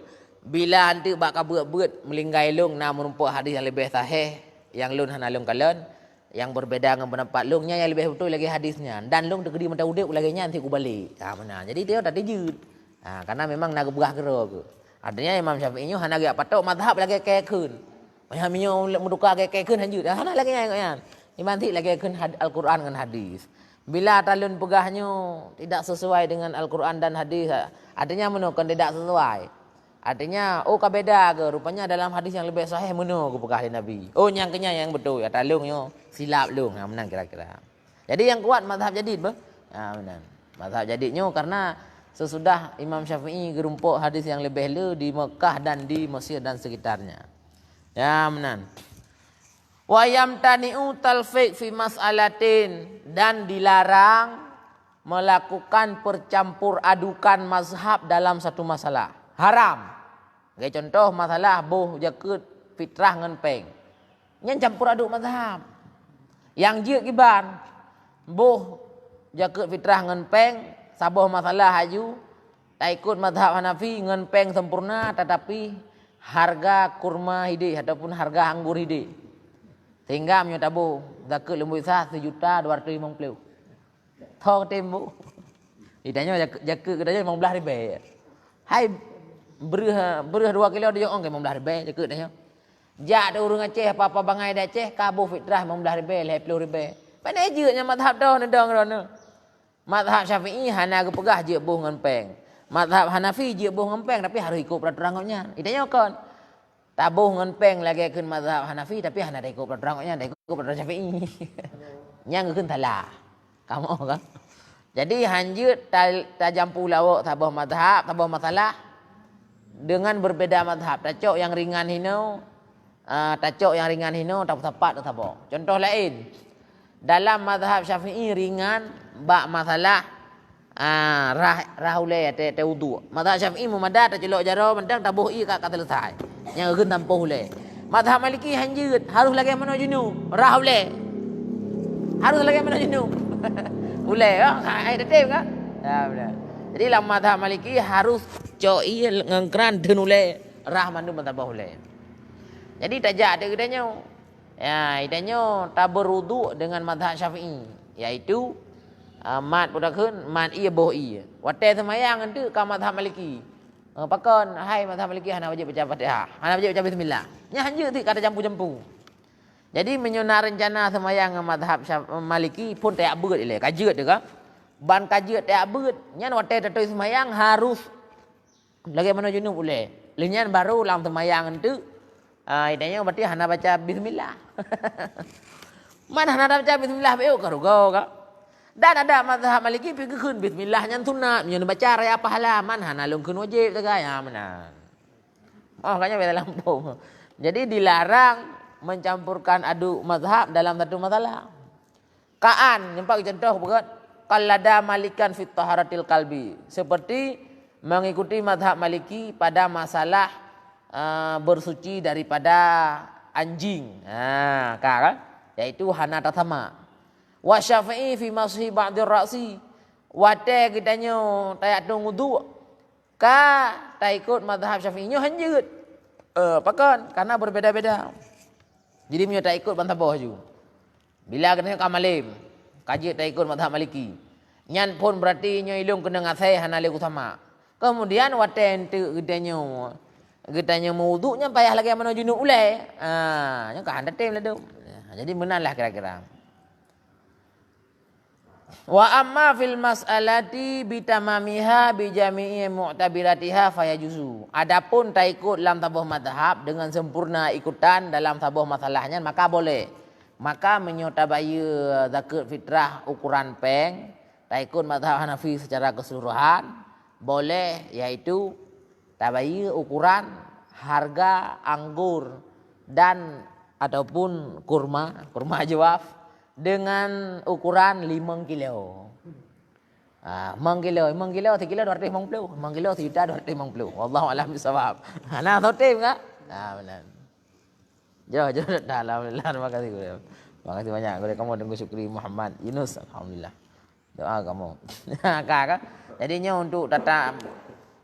bila nanti bak kabut-but melinggai long nak merumpuk hadis yang lebih sahih yang long hana long kalen yang berbeza dengan pendapat longnya yang lebih betul lagi hadisnya dan long tegedi mata udip lagi nya nanti ku balik. Benar. Jadi dia tak dijud. Karena memang nak berah gera ke. Artinya Imam Syafi'i nyo hana gak patok mazhab lagi kekeun. Macam nyo menduka kekeun hanjut. Hana lagi nya. Iman ti lagi keun Al-Quran dengan hadis. Bila talun pegahnya tidak sesuai dengan Al-Quran dan hadis, artinya menukar tidak sesuai. Artinya, kabeda ke? Rupanya dalam hadis yang lebih sahih menu ke pegah Nabi. Nyangkanya yang betul ya talungnya silap lung. Menang kira-kira. Jadi yang kuat mazhab jadid bah. Menang. Mazhab jadidnya karena sesudah Imam Syafi'i gerumpuk hadis yang lebih le di Mekah dan di Mesir dan sekitarnya. Ya menang. Wa yamtani'u talfiq fi mas'alatin dan dilarang melakukan percampur adukan mazhab dalam satu masalah. Haram. Kayak contoh masalah boh jakut fitrah ngan peng. Nyen campur aduk mazhab. Yang je kiban boh jakut fitrah ngan peng, saboh masalah haju tak ikut mazhab Hanafi ngan peng sempurna tetapi harga kurma hidup ataupun harga anggur hidup. Sehingga menyatabu zakat lembu sah 1.250.000. Thok tembu. Ditanya zakat kedanya 15.000. Hai berah 2 kilo dia ong ke 15.000 zakat dah. Jak ada urang Aceh apa-apa bangai dah Aceh kabuh fitrah 15.000, 20.000. Pandai je nya mazhab dah nedang rono. Mazhab Syafi'i hana ge pegah je buh ngan peng. Mazhab Hanafi je buh ngan peng tapi harus ikut peraturan nya. Ditanya kon tabuh ngan peng lagi keun mazhab Hanafi tapi hana ikut peraturannya, dah ikut peraturan Syafi'i. Yang keun salah. Kamu kan? Jadi hanjut tajampu lawak tabuh mazhab, tabuh masalah dengan berbeza mazhab. Tacok yang ringan hino, tak tepat tabuh. Contoh lain. Dalam mazhab Syafi'i ringan bak masalah rahule te wudu. Mazhab Syafi'i memada tak celok jaro mendang tabuh i kat selesai. Yang keun tampuh le. Mazhab Maliki hanjut harus lagi mana junub, rahule. Harus lagi mana junub. Boleh ai tetep kan? Benar. Jadi dalam mazhab Maliki harus coi ngangkran denule rah mandu tabuh le. Jadi tajak ada gedanya. Ya, idanya tak berwudu dengan mazhab Syafi'i, yaitu mat pudakeun mat iya boh iya. Wate semayang henteu ka mazhab Maliki. Pakon hai mazhab Maliki hana wajib baca Fatihah, hana wajib baca bismillah. Nya hanjeu ti kata jampu-jampu. Jadi menyuna rencana semayang mazhab Maliki pun tak beut ile, kajeut deuk ka. Ban kajeut tak beut, nya wate tetoi semayang harus lagi mana junub boleh. Lenyan baru lam semayang henteu idanya berarti hana baca bismillah. Mana hana baca bismillah beu karugo ka. Dan ada mazhab Maliki pergi keun bismillah nyan sunat, nyan baca raya pahala man hana lungkeun wajib tegaya menan. Kayaknya beda lampu. Jadi dilarang mencampurkan aduk mazhab dalam satu masalah. Ka'an, nampak contoh bukan? Qallada malikan fit taharatil qalbi. Seperti mengikuti mazhab Maliki pada masalah bersuci daripada anjing. Kan? Yaitu hana tatama. Wa Syafi'i fi mashi ba'dir ra'si. Wate kitanya tayak tu wudu. Ka tak ikut mazhab Syafi'inya hanjut. Pakan karena berbeda-beda. Jadi punya tak ikut bantah bawah ju. Bila kena kamalim, kaji tak ikut mazhab Maliki. Nyan pun berarti nyo ilung kena ngasai hana le utama. Kemudian wate ente getanya mewuduknya payah lagi mana junub ulai. Nya kan ada tem lah tu. Jadi menanlah kira-kira. Wa amma fil mas'alati bitamamiha bijami'i mu'tabiratiha fayajuzu. Adapun tak ikut dalam tabuh mazhab dengan sempurna ikutan dalam tabuh masalahnya maka boleh. Maka menyotabaya zakat fitrah ukuran peng, tak ikut mazhab Hanafi secara keseluruhan boleh, yaitu tabaya ukuran harga anggur dan ataupun kurma jawaf dengan ukuran 5 kilo. 5 kilo 3 kilo 250, 5 kilo 1 juta 250. Wallahu a'lam bissawab. Nah, tahu tim enggak? Benar. Jauh dah, alhamdulillah, terima kasih. Terima kasih banyak. Kamu tunggu syukri Muhammad Yunus, alhamdulillah. Doa kamu. Kakak. Jadinya untuk tata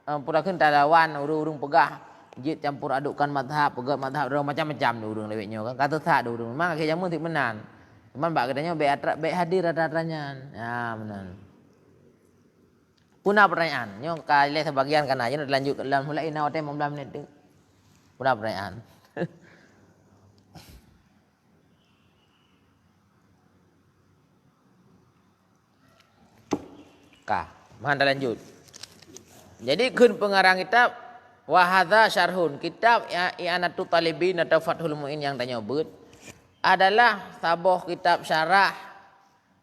purakeun talawan urung pegah jit campur adukkan mazhab, pegah mazhab macam-macam urung leweknya kan. Kata tak urung. Memang ke jamu tik menan. Cuman bak katanya baik hadir rata-ratanya. Ya, benar. Punah pertanyaan. Nyo kali sebagian kana aja lanjut dalam mulai na hotel 15 menit tu. Punah pertanyaan. Mana lanjut. Jadi kun pengarang kitab wa hadza syarhun, kitab i'anatu talibin atau Fathul Muin yang tanya bet adalah taboh kitab syarah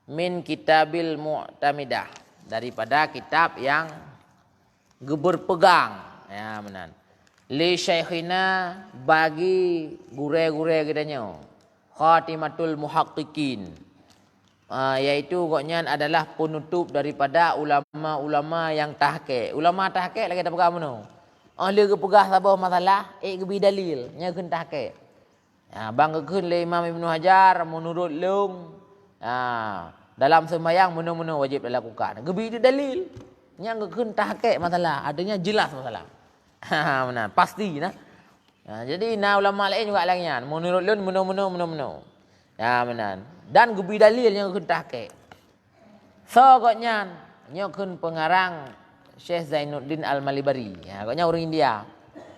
min kitabil mu'tamidah, daripada kitab yang berpegang. Ya benar. Li syekhina, bagi gure-gure kitanya, khatimatul muhaqqiqin, yaitu koknya adalah penutup daripada ulama-ulama yang tahqiq. Ulama tahqiq lagi tak pegang mana? Ahli ke pegah sabah masalah, gebi dalil, nya keun tahqiq. Bang keun le Imam Ibnu Hajar menurut lung dalam sembahyang mana-mana wajib dilakukan. Gebi dalil, nya keun tahqiq masalah, adanya jelas masalah. Benar, pasti nah. Jadi ulama lain juga lainnya menurut lung mana-mana. Ya benar. Dan gebi dalil yang keun tahqiq. So koknya nya keun pengarang Syekh Zainuddin Al-Malibari. Ya, koknya orang India.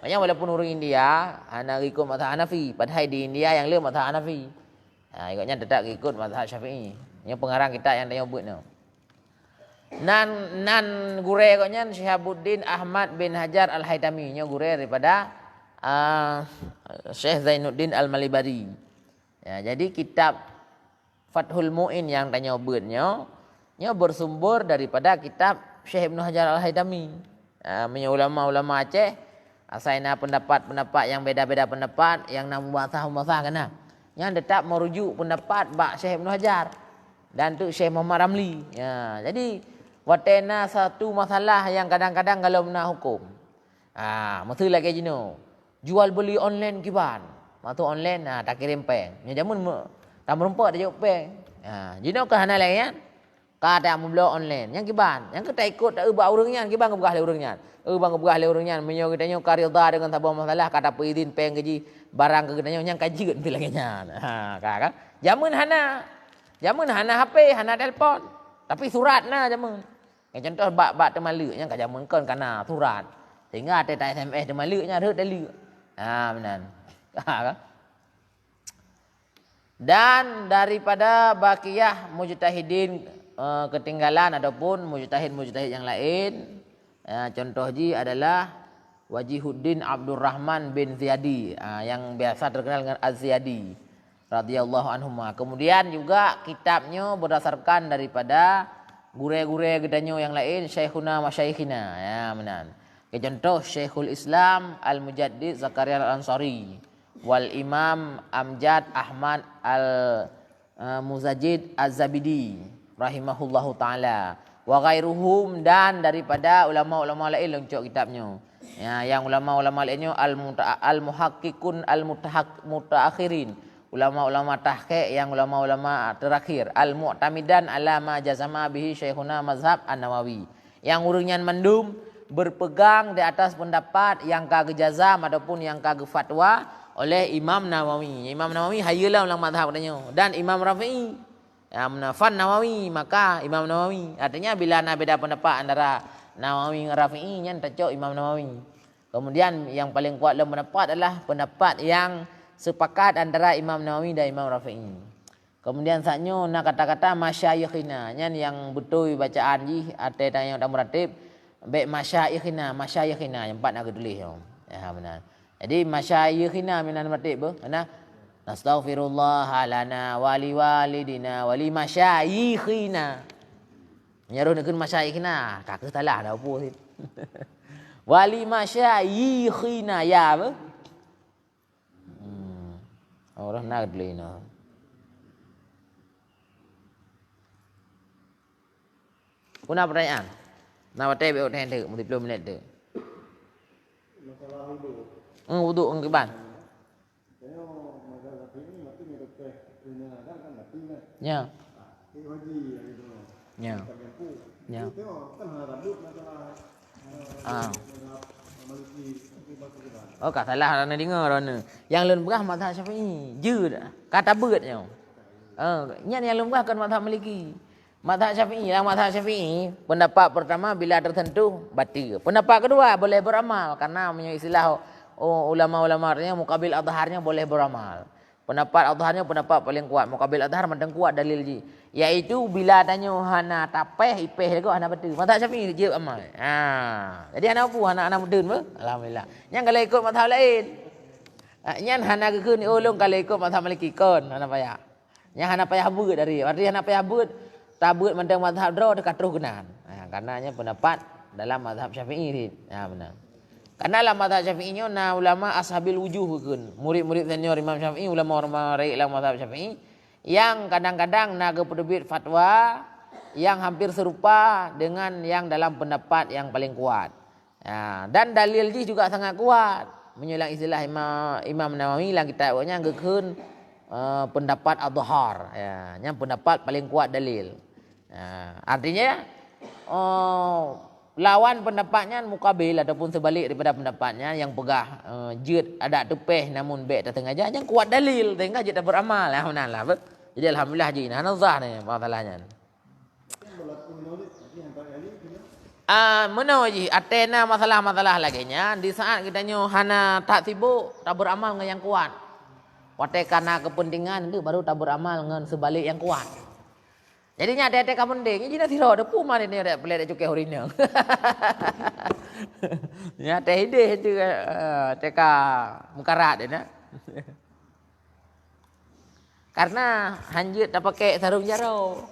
Koknya walaupun orang India ana ikut mazhab Hanafi, padahal di India yang le mazhab Hanafi. Koknya tetap ikut mazhab Syafi'i. Nya pengarang kita yang tanya buat no. Nan gure koknya Syihabuddin Ahmad bin Hajar Al-Haitami. Nya gure daripada Syekh Zainuddin Al-Malibari. Ya, jadi kitab Fathul Muin yang tanya buatnya bersumber daripada kitab Syekh Ibnu Hajar Al-Haitami. Ulama-ulama Aceh asalnya pendapat-pendapat yang beda-beda pendapat yang nak membahas kan. Yang tetap merujuk pendapat bak Syekh Ibnu Hajar dan tu Syekh Muhammad Ramli. Ya, jadi watena satu masalah yang kadang-kadang kalau nak hukum. Mesti lagi jino. Jual beli online kiban. Matu online tak kirim peng. Nya jamun tak merempak dia jawab peng. Jino ke hana lain kan? Kada membela online yang kiban yang kita ikut tak ubah urangnya kiban kebegah le urangnya bang kebegah le urangnya menyo kitanya karida dengan tabah masalah kata peizin peng gaji barang ke kitanya yang kaji get bilangnya kan jamun hana HP hana telefon tapi surat na jamun yang contoh bak temalu yang ka jamun kan kana surat sehingga ada SMS temalunya rut dalu benar kan. Dan daripada bakiyah mujtahidin ketinggalan ataupun mujtahid yang lain, contoh ji adalah Wajihuddin Abdurrahman bin Ziyadi, yang biasa terkenal dengan Az-Ziyadi radhiyallahu anhuma. Kemudian juga kitabnya berdasarkan daripada gure-gure gedanyo yang lain, Syekhuna wa Syaikhina. Ya benar. Contoh Syekhul Islam Al-Mujaddid Zakaria Al-Ansari, wal Imam Amjad Ahmad Al-Muzajid Az-Zabidi rahimahullahu taala wa ghairuhum, dan daripada ulama-ulama lain untuk kitabnya. Ya, yang ulama-ulama lainnya al-muhaqqiqun al-mutaakhirin, ulama-ulama tahqiq yang ulama-ulama terakhir, al-mu'tamidan ala ma jazama bihi syekhuna mazhab An-Nawawi, yang urunyan mendum berpegang di atas pendapat yang kage jazam ataupun yang kage fatwa oleh Imam Nawawi. Imam Nawawi hayalah ulang mazhab katanya, dan Imam Rafi'i ya menafan Nawawi, maka Imam Nawawi. Artinya bila ada beda pendapat antara Nawawi dengan Rafi'i, yang tercok Imam Nawawi. Kemudian yang paling kuat dalam pendapat adalah pendapat yang sepakat antara Imam Nawawi dan Imam Rafi'i. Kemudian saatnya nak kata-kata masyayikhina, yang betul bacaan ji ada yang tak meratib baik masyayikhina yang empat nak tulis ya benar. Jadi masyayikhina minan meratib mana nastaghfirullah lana wali walidina wali masyayikhina. Nyaruh nak masyayikhina kakak salah dah apa sih. Wali masyayikhina ya apa? Orang nak tulis no. Kuna pertanyaan? Nak baca beot hen tu, 10 minit tu. Masalah wudu. Wudu ke ban? Saya masalah ini mati ni doktor. Punya ada kan mati kan. Ya. Ini haji itu. Ya. Ya. Tengok kan rambut masalah. Maliki oh, tak salah orang dengar orang. Yang lain berah mazhab Syafi'i. Je dah. Kata beutnya. Yang lain berah kan mazhab Maliki. Mazhab Syafi'i, mazhab Syafi'i, pendapat pertama bila tertentu batil. Pendapat kedua boleh beramal karena punya istilah ulama-ulama artinya muqabil adharnya boleh beramal. Pendapat adharnya pendapat paling kuat. Muqabil adhar mendeng kuat dalil ji. Yaitu bila tanya hana tapeh ipeh lego hana betul. Mazhab Syafi'i je amal. Jadi hana apa hana betul be? Alhamdulillah. Yang kalau ikut mazhab lain. Yang hana keun ulung kalau ikut mazhab Maliki kon hana payah. Yang hana payah beut dari. Arti hana payah beut tabut mendang mazhab draw dekat terus kenan. Karenanya pendapat dalam mazhab Syafi'i ni. Benar. Karena dalam mazhab Syafi'inya ulama ashabil wujuh keun. Murid-murid senior Imam Syafi'i, ulama-ulama raik dalam mazhab Syafi'i yang kadang-kadang naga penerbit fatwa yang hampir serupa dengan yang dalam pendapat yang paling kuat. Dan dalil ji juga sangat kuat. Menyulang istilah Imam Nawawi lah kita buatnya keun pendapat adhar yang pendapat paling kuat dalil. Artinya lawan pendapatnya mukabil ataupun sebalik daripada pendapatnya yang pegah jid ada tepeh namun baik datang aja yang kuat dalil tengah jid beramal alhamdulillah. Jadi alhamdulillah ji nah nazah ni masalahnya. Menaji atena masalah-masalah laginya di saat kita hana tak sibuk tak beramal dengan yang kuat. Wate karena kepentingan itu baru tak beramal dengan sebalik yang kuat. Jadinya ada penting. Jadi nanti ada puma ni ada pelet cukai horina. Ya teh ide itu teka mukarat dia nak. Karena hanjut tak pakai sarung jarau.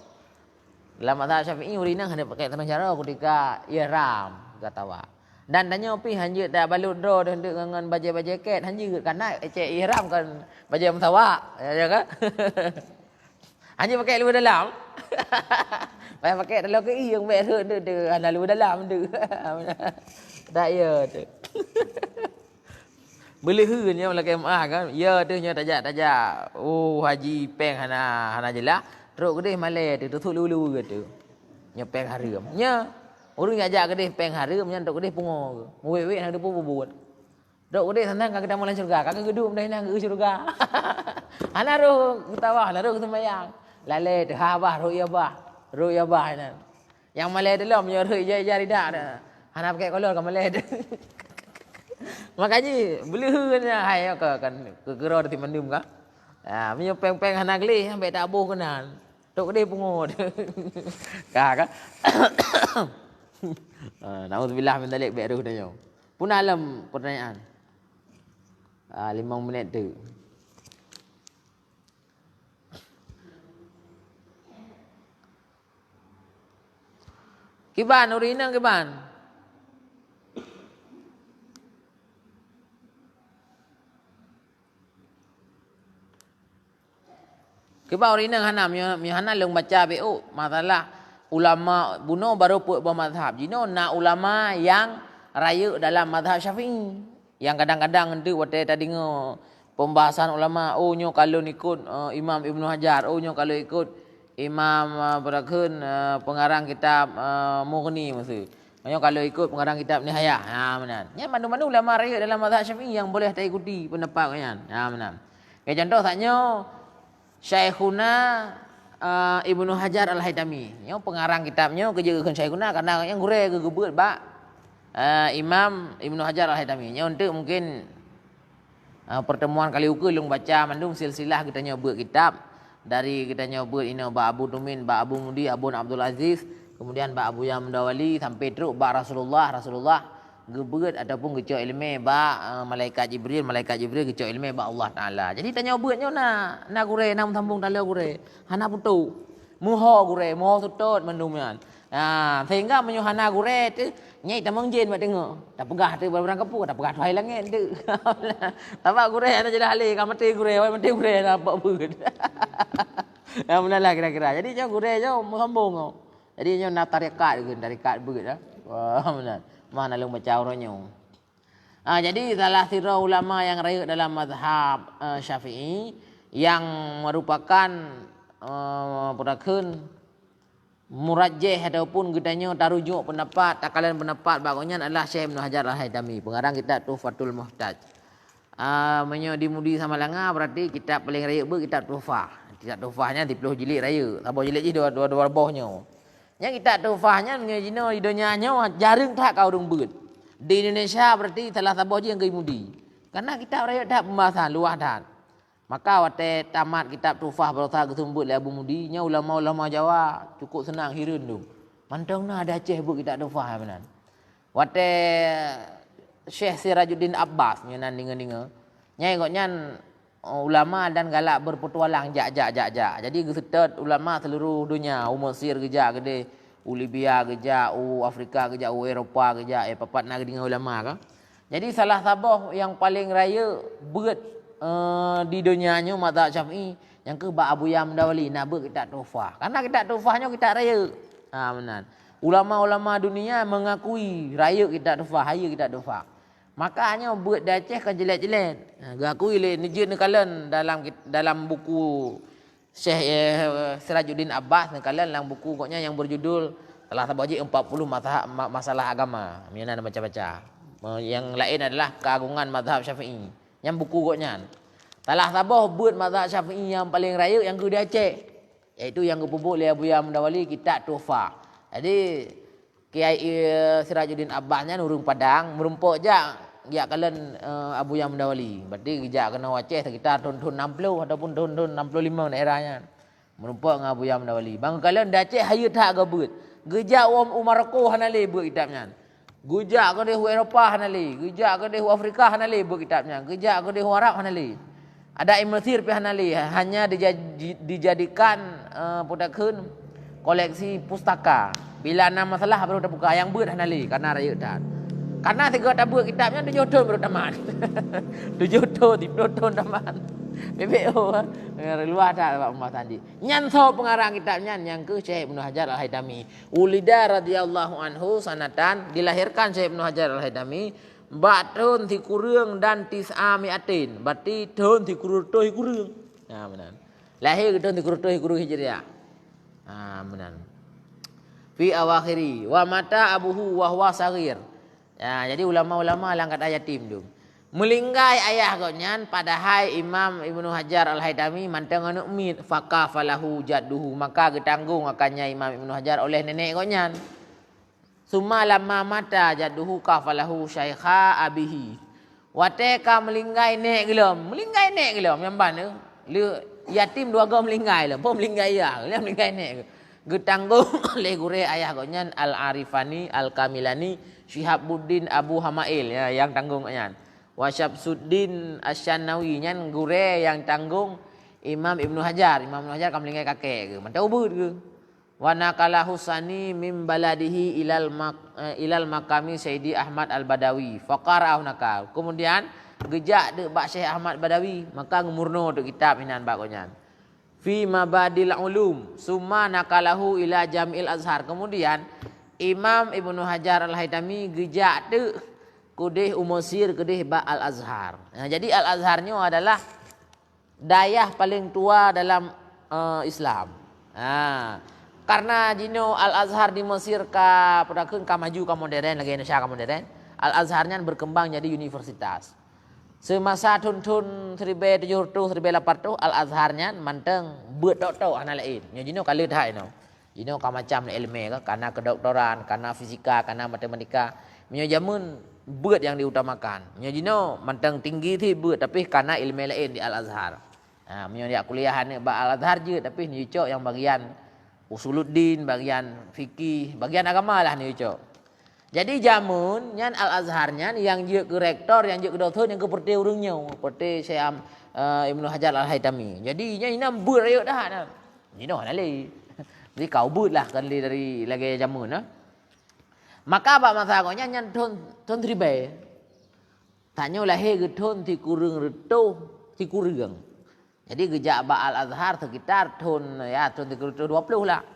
Dalam mazhab Syafi'i horina hanya pakai sarung jarau ketika ihram kata wa. Dan tanya pi hanjut tak balut draw dengan baju-baju jaket hanjut karena cek ihram kan baju mutawak ya kan. Hanya pakai luar dalam. Bayar pakai dalam ke yang baik tu ada luar dalam tu. Tak ya tu. Boleh heunya melaki kan. Ya tu nya tajak. Oh haji peng hana jelah. Teruk kedih malai tu tutup lulu gitu. Nya peng haram. Nya orang ajak kedih peng haram nya tok kedih pungo. Wek-wek nak depu buat. Dok kedih sanang kita mulai surga. Kakak gedung dah nang ke surga. Ana roh ketawa, ana roh sembayang. Lalai tu habah ruya bah ni. Yang malai dalam nya ruya jari dak dah. Ana pakai kolor ke malai tu. Makanya beleuhnya hai kan kegero di mandum ka. Punya peng-peng hana gelih sampai tak boh kenan. Tok kedih pungo. Kakak. Nauzubillah min dzalik baik dah. Pun alam pertanyaan. 5 minit tu. Kiban urina kiban. Kebau rina hana mi hana lung baca BO masalah ulama buno baru put bermazhab. Jino na ulama yang raya dalam mazhab Syafi'i. Yang kadang-kadang hendak wate tadi dengar pembahasan ulama, oh nyo kalau ikut Imam Ibnu Hajar, oh nyo kalau ikut Imam berakun pengarang kitab Mughni masa. Nyo kalau ikut pengarang kitab Nihayah. Ha benar. Nya mana-mana ulama raya dalam mazhab Syafi'i yang boleh tak ikuti pendapat kan. Ha benar. Okay, contoh taknya Syekhuna Ibnu Hajar Al-Haytami. Yang pengarang kitabnya kerja dengan Syekhuna karena yang gure gegebut bak Imam Ibnu Hajar Al-Haytami. Yang untuk mungkin pertemuan kali ukur lung baca mandung silsilah kita nyebut kitab dari kita nyebut ini Ba Abu Tumin, Ba Abu Mudi, Abun Abdul Aziz, kemudian Ba Abu Yamdawali sampai terus Ba Rasulullah gebet ataupun gecok ilmu ba malaikat Jibril gecok ilmu ba Allah Taala. Jadi tanya beutnya na gure nam sambung tala gure. Hana putu. Muho gure, muho sutut mendumian. Sehingga menyuhana gure tu nyai tamang jin mak tengok. Tak pegah tu barang kapu, tak pegah tuai langit tu. Tapak gure ana jadi hali ka mati gure, wai mati gure nampak beut. Ya benalah kira-kira. Jadi jangan gure jo sambung. Jadi nyo nak tarikat beut dah. Wah benar. Mana lung baca orangnya. Jadi salah satu ulama yang raya dalam mazhab Syafi'i yang merupakan perakun murajjih ataupun gedanya tarujuk pendapat takalan pendapat bagusnya adalah Syekh Ibnu Hajar Al-Haytami, pengarang kitab Tuhfatul Muhtaj. Menyo dimudi sama langa berarti kitab paling raya kitab Tuhfah. Kitab Tuhfahnya 30 jilid raya. Sabah jilid je dua bawahnya. Yang kita tufahnya ngejino di dunianya jarang tak kau dong beut. Di Indonesia berarti salah satu je yang keimudi. Karena kita raya dah pembahasan luah dah. Maka wate tamat kitab tufah berusaha kesumbut le Abu Mudi nya ulama-ulama Jawa cukup senang hirun tu. Mantang na ada Aceh buat kitab tufah benar. Wate Syekh Sirajuddin Abbas nyenan dengar-dengar. Nya ikutnya ulama dan galak berpetualang jak. Jadi gesetet ulama seluruh dunia, Mesir gejak gede, Libya gejak, Afrika gejak, Eropah gejak, papat nak dengan ulama kan. Jadi salah sabah yang paling raya beut di dunianya mazhab Syafi'i yang ke Ba Abu Yamdawali nak beut kitab Tuhfah. Karena kitab Tuhfahnya kita raya. Benar. Ulama-ulama dunia mengakui raya kitab Tuhfah, raya kitab Tuhfah. Makanya buat Aceh kan jelek-jelek. Gakui le nejit nekalan dalam buku Syekh Sirajuddin Abbas nekalan dalam buku koknya yang berjudul salah satu aja 40 masalah agama. Mina baca-baca. Yang lain adalah keagungan mazhab Syafi'i. Yang buku koknya. Salah satu buat mazhab Syafi'i yang paling raya yang ke Aceh. Iaitu yang kepubuk oleh Abu Yamdawali kitab Tuhfah. Jadi Kiai Sirajuddin Abbasnya nurung Padang merumpuk jak ya kalian Abu Yamdawali. Berarti gejak kena Aceh sekitar tahun 60 ataupun tahun 65 daerahnya. Merumpuk dengan Abu Yamdawali. Bang kalian dah Aceh hayu tak gabut. Gejak Umar Ko hanale buat kitabnya. Gejak ke di Eropah hanale, gejak ke di Afrika hanale buat kitabnya. Gejak ke di Arab hanale. Ada Mesir pi hanale hanya dijadikan pudakun koleksi pustaka. Bila ada masalah baru terbuka yang buat hanali karena raya dan. Karena tiga tabur kitabnya 7 tahun baru tamat. 7 tahun, 10 tahun tamat. BBO luar dah Pak Umar Tandi. Nyan so pengarang kitabnya yang ke Syekh Ibnu Hajar Al-Haytami. Ulida radhiyallahu anhu sanatan dilahirkan Syekh Ibnu Hajar Al-Haytami tahun 3 dan 9 mi'atin. Berarti tahun 3 Nah benar. Lahir tahun 3 Hijriah. Benar. Fi awakhiri wa mata abuhu wa huwa saghir. Jadi ulama-ulama langkat yatim tu. Melinggai ayah gonyan padahal Imam Ibnu Hajar Al-Haytami mantang anak mit faqafalahu jadduhu maka getanggung akannya Imam Ibnu Hajar oleh nenek gonyan. Summa lamma mata jadduhu kafalahu syaikha abihi. Wateka melinggai nek gelom yang mana? Yatim dua gom melinggai lah, pom melinggai ya, melinggai nek. Getanggung oleh gure ayah gonyan Al-Arifani Al-Kamilani Syihabuddin Abu Hamail ya, yang tanggung gonyan. Wa Syamsuddin Asy-Syanawi nyan gure yang tanggung Imam Ibnu Hajar. Imam Ibnu Hajar kam melinggai kakek ke, mantau ubud ke. Wa naqala Husani min baladihi ilal makami Sayyidi Ahmad Al-Badawi faqara'ahu nakal. Kemudian gejak de Bak Syekh Ahmad Badawi maka ngumurno tu kitab inan bak gonyan. fi mabadil ulum summa nakalahu ila Jamil Azhar. Kemudian Imam Ibnu Hajar Al-Haytami gejak tu kudih Mesir kudih ba Al-Azhar. Nah, jadi Al-Azharnya adalah dayah paling tua dalam Islam. Karena jino Al-Azhar di Mesir padakeun ka maju ka modern lagi Indonesia ka modern. Al-Azharnya berkembang jadi universitas. Semasa tun 1700 1800 Al-Azharnya manteng beut tok ana lain. Nya jino kali thai no. Jino ka macam ilmu ka kana kedoktoran, kana fisika, kana matematika. Nya jamun beut yang diutamakan. Nya jino manteng tinggi ti beut tapi kana ilmu lain di Al-Azhar. Nya dia kuliahan ni ba Al-Azhar je tapi ni cok yang bagian usuluddin, bagian fikih, bagian agama lah ni cok. Jadi jamun nyan Al-Azharnya yang je ke rektor, yang je ke doktor, yang ke perti urangnya, perti Syekh Ibnu Hajar Al-Haytami. Jadi nya ina beut ayuk dah nah. Ni noh nali. Jadi kau beut lah kan dari lagi jamun nah. Maka apa masagonya nyan ton tribe. Tanya lahir ke ton ti kurung reto ti kurung. Jadi gejak ba Al-Azhar sekitar ton 20 lah.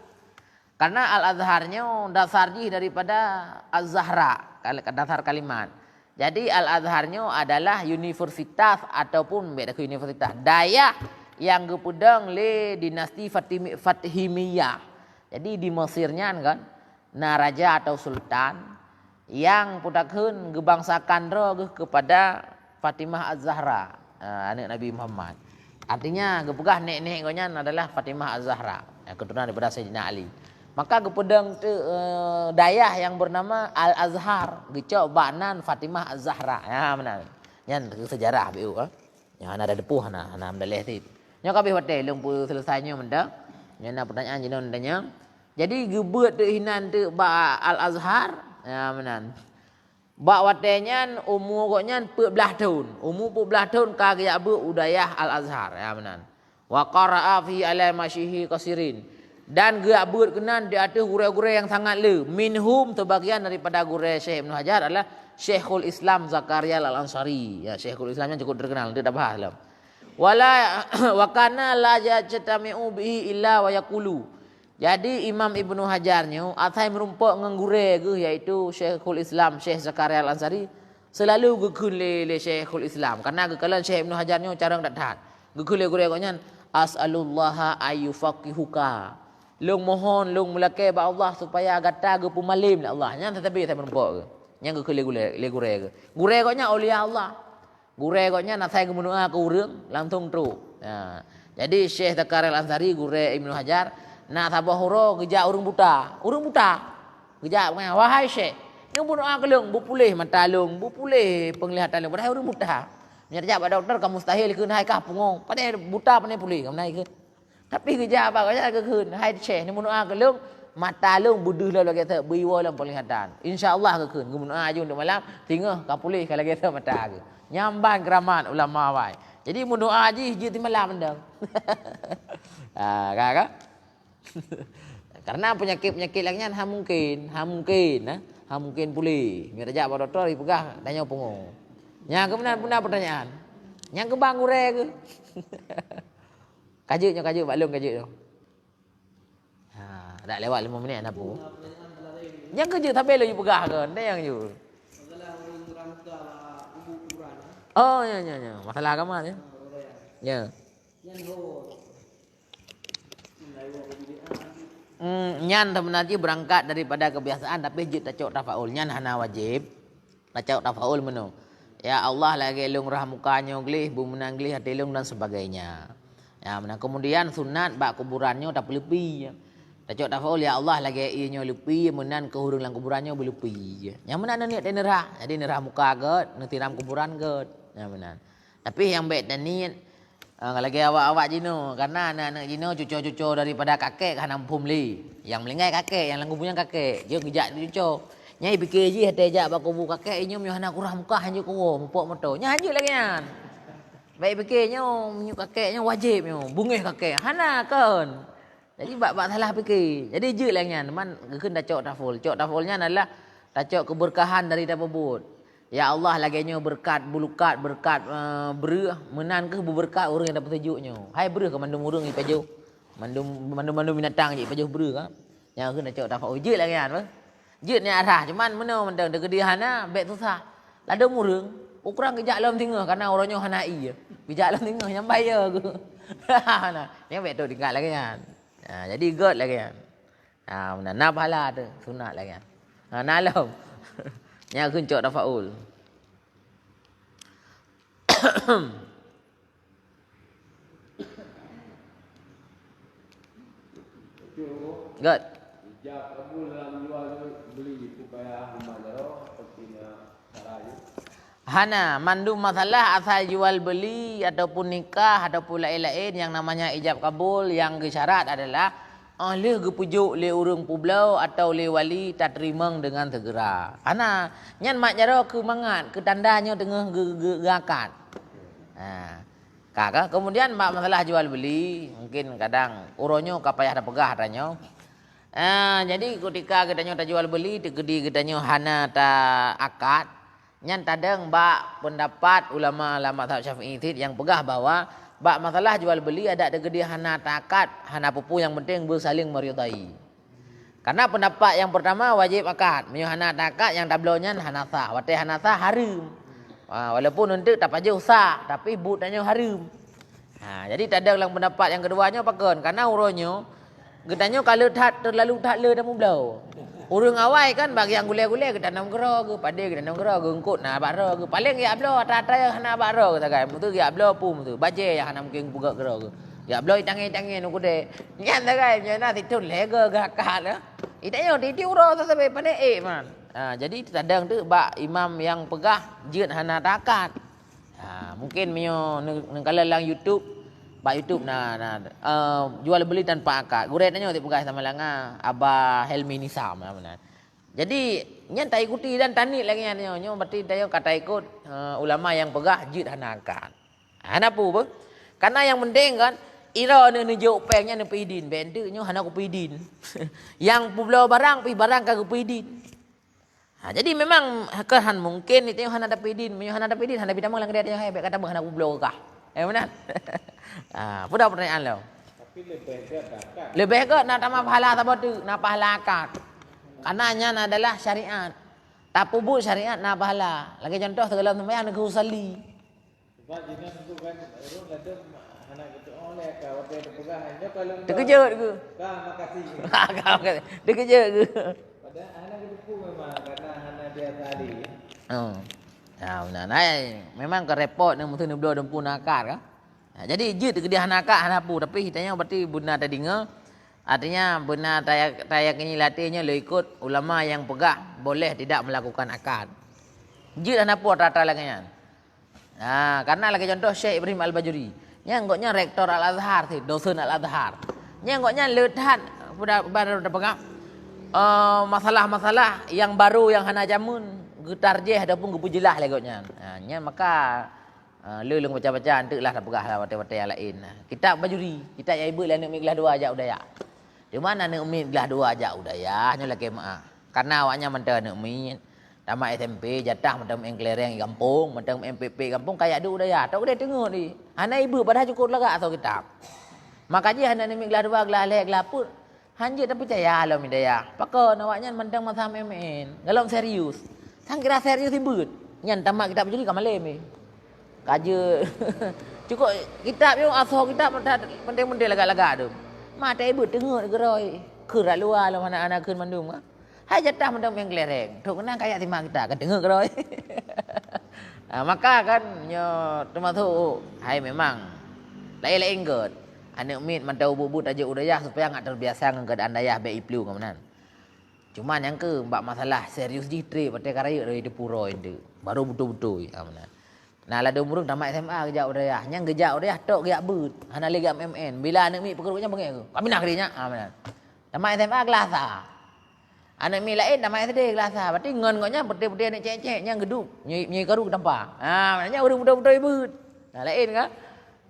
Karena Al-Azharnya dasarnya daripada Az-Zahra, dasar kalimat. Jadi Al-Azharnya adalah universitas ataupun beda ke universitas dayah yang gepudang le dinasti Fatimiyah. Jadi di Mesirnya kan, nah raja atau sultan yang pudakeun gebangsakan roh kepada Fatimah Az-Zahra, anak Nabi Muhammad. Artinya gepegah nek-nek gonya adalah Fatimah Az-Zahra, keturunan daripada Sayyidina Ali. Maka gepedang dayah yang bernama Al-Azhar, gecok baknan Fatimah Az-Zahra. Ya benar. Yan sejarah biu yang ada depuh ana mendalih ti. Nya kabeh hotel lung pu selesainya menda. Nya pertanyaan jinon tanya. Jadi gebeut teu hinan teu ba Al-Azhar. Ya benar. Ba watenya umur koknya 14 tahun. Umur 14 tahun kagak abu udayah Al-Azhar. Ya benar. Wa qara'a fi ala masyihi qasirin. Dan geak beut kenan di atas gure-gure yang sangat le. Minhum terbagian daripada gure Syekh Ibnu Hajar adalah Syekhul Islam Zakaria Al-Ansari. Ya, Syekhul Islamnya cukup terkenal, dia dah bahas lah. Wala wa kana la yajtami'u bihi illa wa yaqulu. Jadi Imam Ibnu Hajarnya atai merumpuk dengan gure ke iaitu Syekhul Islam Syekh Zakaria Al-Ansari selalu gekeun le Syekhul Islam. Karena gekalan Syekh Ibnu Hajarnya cara ndak tahan. Gekeun le gure koknya as'alullaha ayyufaqihuka. Long mohon long melake ba Allah supaya gata ge pumalim lah Allah. Nya tetapi saya merumpuk ke. Nya ge gure ke. Gure koknya aulia Allah. Gure koknya nak saya gemunua ke urang langsung tu. Ya. Jadi Syekh Zakaria Al-Ansari gure Ibnu Hajar nak sabah huro gejak urang buta. Urang buta. Gejak wahai Syekh, ni munua ke leung bupulih mata leung, bupulih penglihatan leung padahal urang buta. Nya jawab doktor kamu mustahil keun hai kah pungong. Padahal buta pandai pulih kamu naik ke. Tapi kerja apa kerja kekeun hai Syekh ni munua ke leung mata leung buduh lah lagi tak biwa dalam penglihatan. Insyaallah kekeun munua aju untuk malam tinggal ka pulih kalau lagi tak mata ke. Nyamban keramat ulama wai. Jadi munua haji hiji ti malam ndang. Kakak. Karena penyakit-penyakit lainnya ha mungkin pulih. Mir aja ba doktor dipegah tanya punggung. Nya kebenar pertanyaan. Yang ke bang ure ke? Kajuk baklung kajuk tu. Dah lewat 5 minit dah pu. Yang kerja tapi lu pegah ke? Ndak yang ju. Masalah orang rangka kuburan. Oh ya. Masalah agama ya. Ya. Nyan sebenarnya berangkat daripada kebiasaan tapi jid tacok tafaul. Nyan hana wajib. Tacok tafaul menu. Ya Allah lagi lung rahmukanya glih, bumenang glih hati lung dan sebagainya. Ya, nah, kemudian sunat bak kuburannya tak lepi. Tacok tafaul ya Allah lagi ianya lepi menan ke hurung lang kuburannya berlepi. Yang mana niat nerah. Jadi nerah muka get, netiram kuburan get. Ya benar. Tapi yang baik dan niat lagi awak-awak jino karena anak-anak jino cucu-cucu daripada kakek kan ampum li. Yang melingkai kakek, yang lang kuburan kakek. Dia gejak cucu. Nyai fikir je hati ajak bak kubu kakek inya myo hana kurang muka hanya kuwo mupok moto. Nya hanje lagi kan. Baik fikirnya menyu kakeknya wajib nyo, bungih kakek. Hana kan. Jadi bak salah fikir. Jadi je lah nyan, man gekeun dah cok taful. Cok tafulnya adalah tacok keberkahan dari dapabut. Ya Allah laganya berkat bulukat berkat bereh menan ke berkat orang yang dapat sejuknya. Hai bereh ke mandung urang ni paju. Mandu binatang je pajuh bera kan. Yang aku nak cakap tafaul je lah kan. Je ni arah cuman mana mendang degedihan nah bet susah. Lada murung, ukuran kejak dalam tengah karena orangnya hanai je. Bijak dalam tengah yang bayar aku. Nah, yang bet tu tinggal lagi kan. Jadi god lagi kan. Nak pahala tu sunat lagi kan. Nalam. Yang aku cakap tafaul. Good. Ijab kabul dalam jual beli itu kayak Ahmad seperti caranya. Hana mandu masalah asal jual beli ataupun nikah ataupun lain-lain yang namanya ijab kabul yang gesyarat adalah le gepujuk le urang pulau atau le wali tak terima dengan segera. Hana nyan mak jaro ke mangat ke tandanya tengah gerakat. Kakak kemudian mak masalah jual beli mungkin kadang uronyo kapayah ada pegah tanya. Jadi ketika kita tak jual beli digedi kita hana ta akad nyan tadang bak pendapat ulama mazhab Syafi'i yang pegah bahwa bak masalah jual beli ada digedi hana ta akad hana pupu yang penting bersaling meridai. Karena pendapat yang pertama wajib akad, menyo hana ta akad yang tablonya hana sah, wate hana sah haram. Walaupun untuk tak pajak sah tapi butanya haram. Jadi tak ada dalam pendapat yang keduanya pakon karena uronyo getanya kalau terlalu tak le dah mublau. Urang awai kan bagi yang gule-gule kita tanam gera ke pade kita tanam gera ke engkut nah bakra ke paling ya ablo ata-ata yang hana bakra ke tagai betul ya ablo pum tu baje yang hana mungkin buka gera ke ya ablo tangi-tangi nu kude nyan tagai nyana titun lega gakat lah itanya titi uro sampai pade man. Jadi kadang tu bak imam yang pegah jeut hana takat. Mungkin menyo nengkala lang YouTube bak YouTube jual beli tanpa akad. Guret nanya ti pegah sama langa Abah Helmi Nisam mana. Jadi nyan tak ikuti dan tanit lagi nyo berarti tayo kata ikut ulama yang pegah jeut hana akad. Hana apa? Karena yang penting kan ira ni juk pengnya ni pidin bendu nyo hana ku pidin. Yang pulau barang pi barang kagak pidin. Jadi memang kehan mungkin itu hana dapidin, hana bidang lang dia hai kata hana pulau kah. Benar? Pudah pertanyaan lo. Tapi lebih ke akad. Lebih ke nak tambah pahala apa tu? Nak pahala akad. Karena nya adalah syariat. Tak pubu syariat nak pahala. Lagi contoh segala sembahyang nak usali. Sebab jinak tu kan urang ladem hana gitu oleh ka wate pegah hanya kalau Terkejut ke? makasih. Terkejut ke? Padahal hana gitu memang karena hana dia tadi. Benar. Memang kerepot ni mesti neblo dempu nakar kan. Jadi je dia hanakak hanapu tapi hitanya berarti benar tadi artinya benar tayak ini latihnya le ikut ulama yang pegah boleh tidak melakukan akad. Je hanapu rata lagi kan. Karena lagi contoh Syekh Ibrahim Al-Bajuri. Nya enggaknya rektor Al-Azhar ti, dosen Al-Azhar. Nya enggaknya lehat pada pegang masalah-masalah yang baru yang hana jamun getarjeh ataupun gepujelah legotnya. Nya maka leleng baca-baca antuklah tak pegah lah wate-wate yang lain. Kitab Bajuri, kitab yang ibu lah nak miglah dua ajak udaya. Di mana nak miglah dua ajak udaya nya lagi maah. Karena awaknya mentah nak mi tamat SMP jatah macam engklereng kampung, macam MPP kampung kayak ada udaya. Tak boleh tengok ni. Hana ibu pada cukup lagak atau kitab. Makanya hana nak miglah dua gelah leh gelah put. Hanja tak percaya lah midaya. Pakon awaknya mentang mazhab MN. Dalam serius. Sang kira serius ribut. Nyan tamat kitab Bajuri kamalem ni. Kaja cukup kitab yang asal kitab penting-penting lagak-lagak tu. Mata ibu tengok geroi. Kerak luar lah anak-anak keun mandum ah. Hai jatah mandam yang kelereng. Tok kena kayak timah kita kan tengok geroi. Maka kan nyo termasuk hai memang lain-lain god. Anak mit mantau bubut aja udayah supaya enggak terbiasa dengan keadaan dayah baik iplu kemudian. Cuman yang ke mbak masalah serius jitre pakai karaya dari puro itu. Baru betul-betul kemudian. Nah lada umurung tamat SMA kejak udayah. Yang kejak udayah tok gak but. Hana legak MN. Bila anak mi pekerjanya bengek ke? Kami nak kerjanya. Benar. Tamat SMA kelas A. Anak mi lain tamat SD kelas A. Berarti ngon-ngonnya putih-putih anak cek-cek yang geduk. Nyai karu tanpa. Maknanya urung betul-betul ibut. Nah lain kan?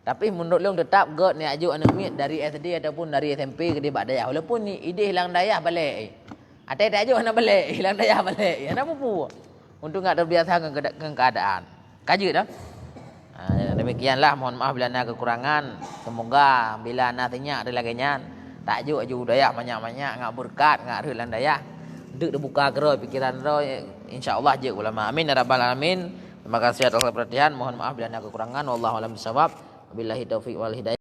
Tapi menurut long tetap god ni ajuk anak mi dari SD ataupun dari SMP ke dia bak dayah. Walaupun ni ide hilang dayah balik. Ada tak ajuk anak balik. Hilang dayah balik. Ya nak apa? Untuk enggak terbiasa dengan keadaan. Kaji dah. Demikianlah, mohon maaf bila ada kekurangan. Semoga bila nantinya ada lagi nyan tajuk aju daya banyak-banyak ngak berkat ngak reulan daya. Dek buka keroi pikiran roi insyaallah je ulama. Amin ya rabbal alamin. Terima kasih atas perhatian. Mohon maaf bila ada kekurangan. Wallahu a'lam bishawab. Wabillahi taufiq wal hidayah.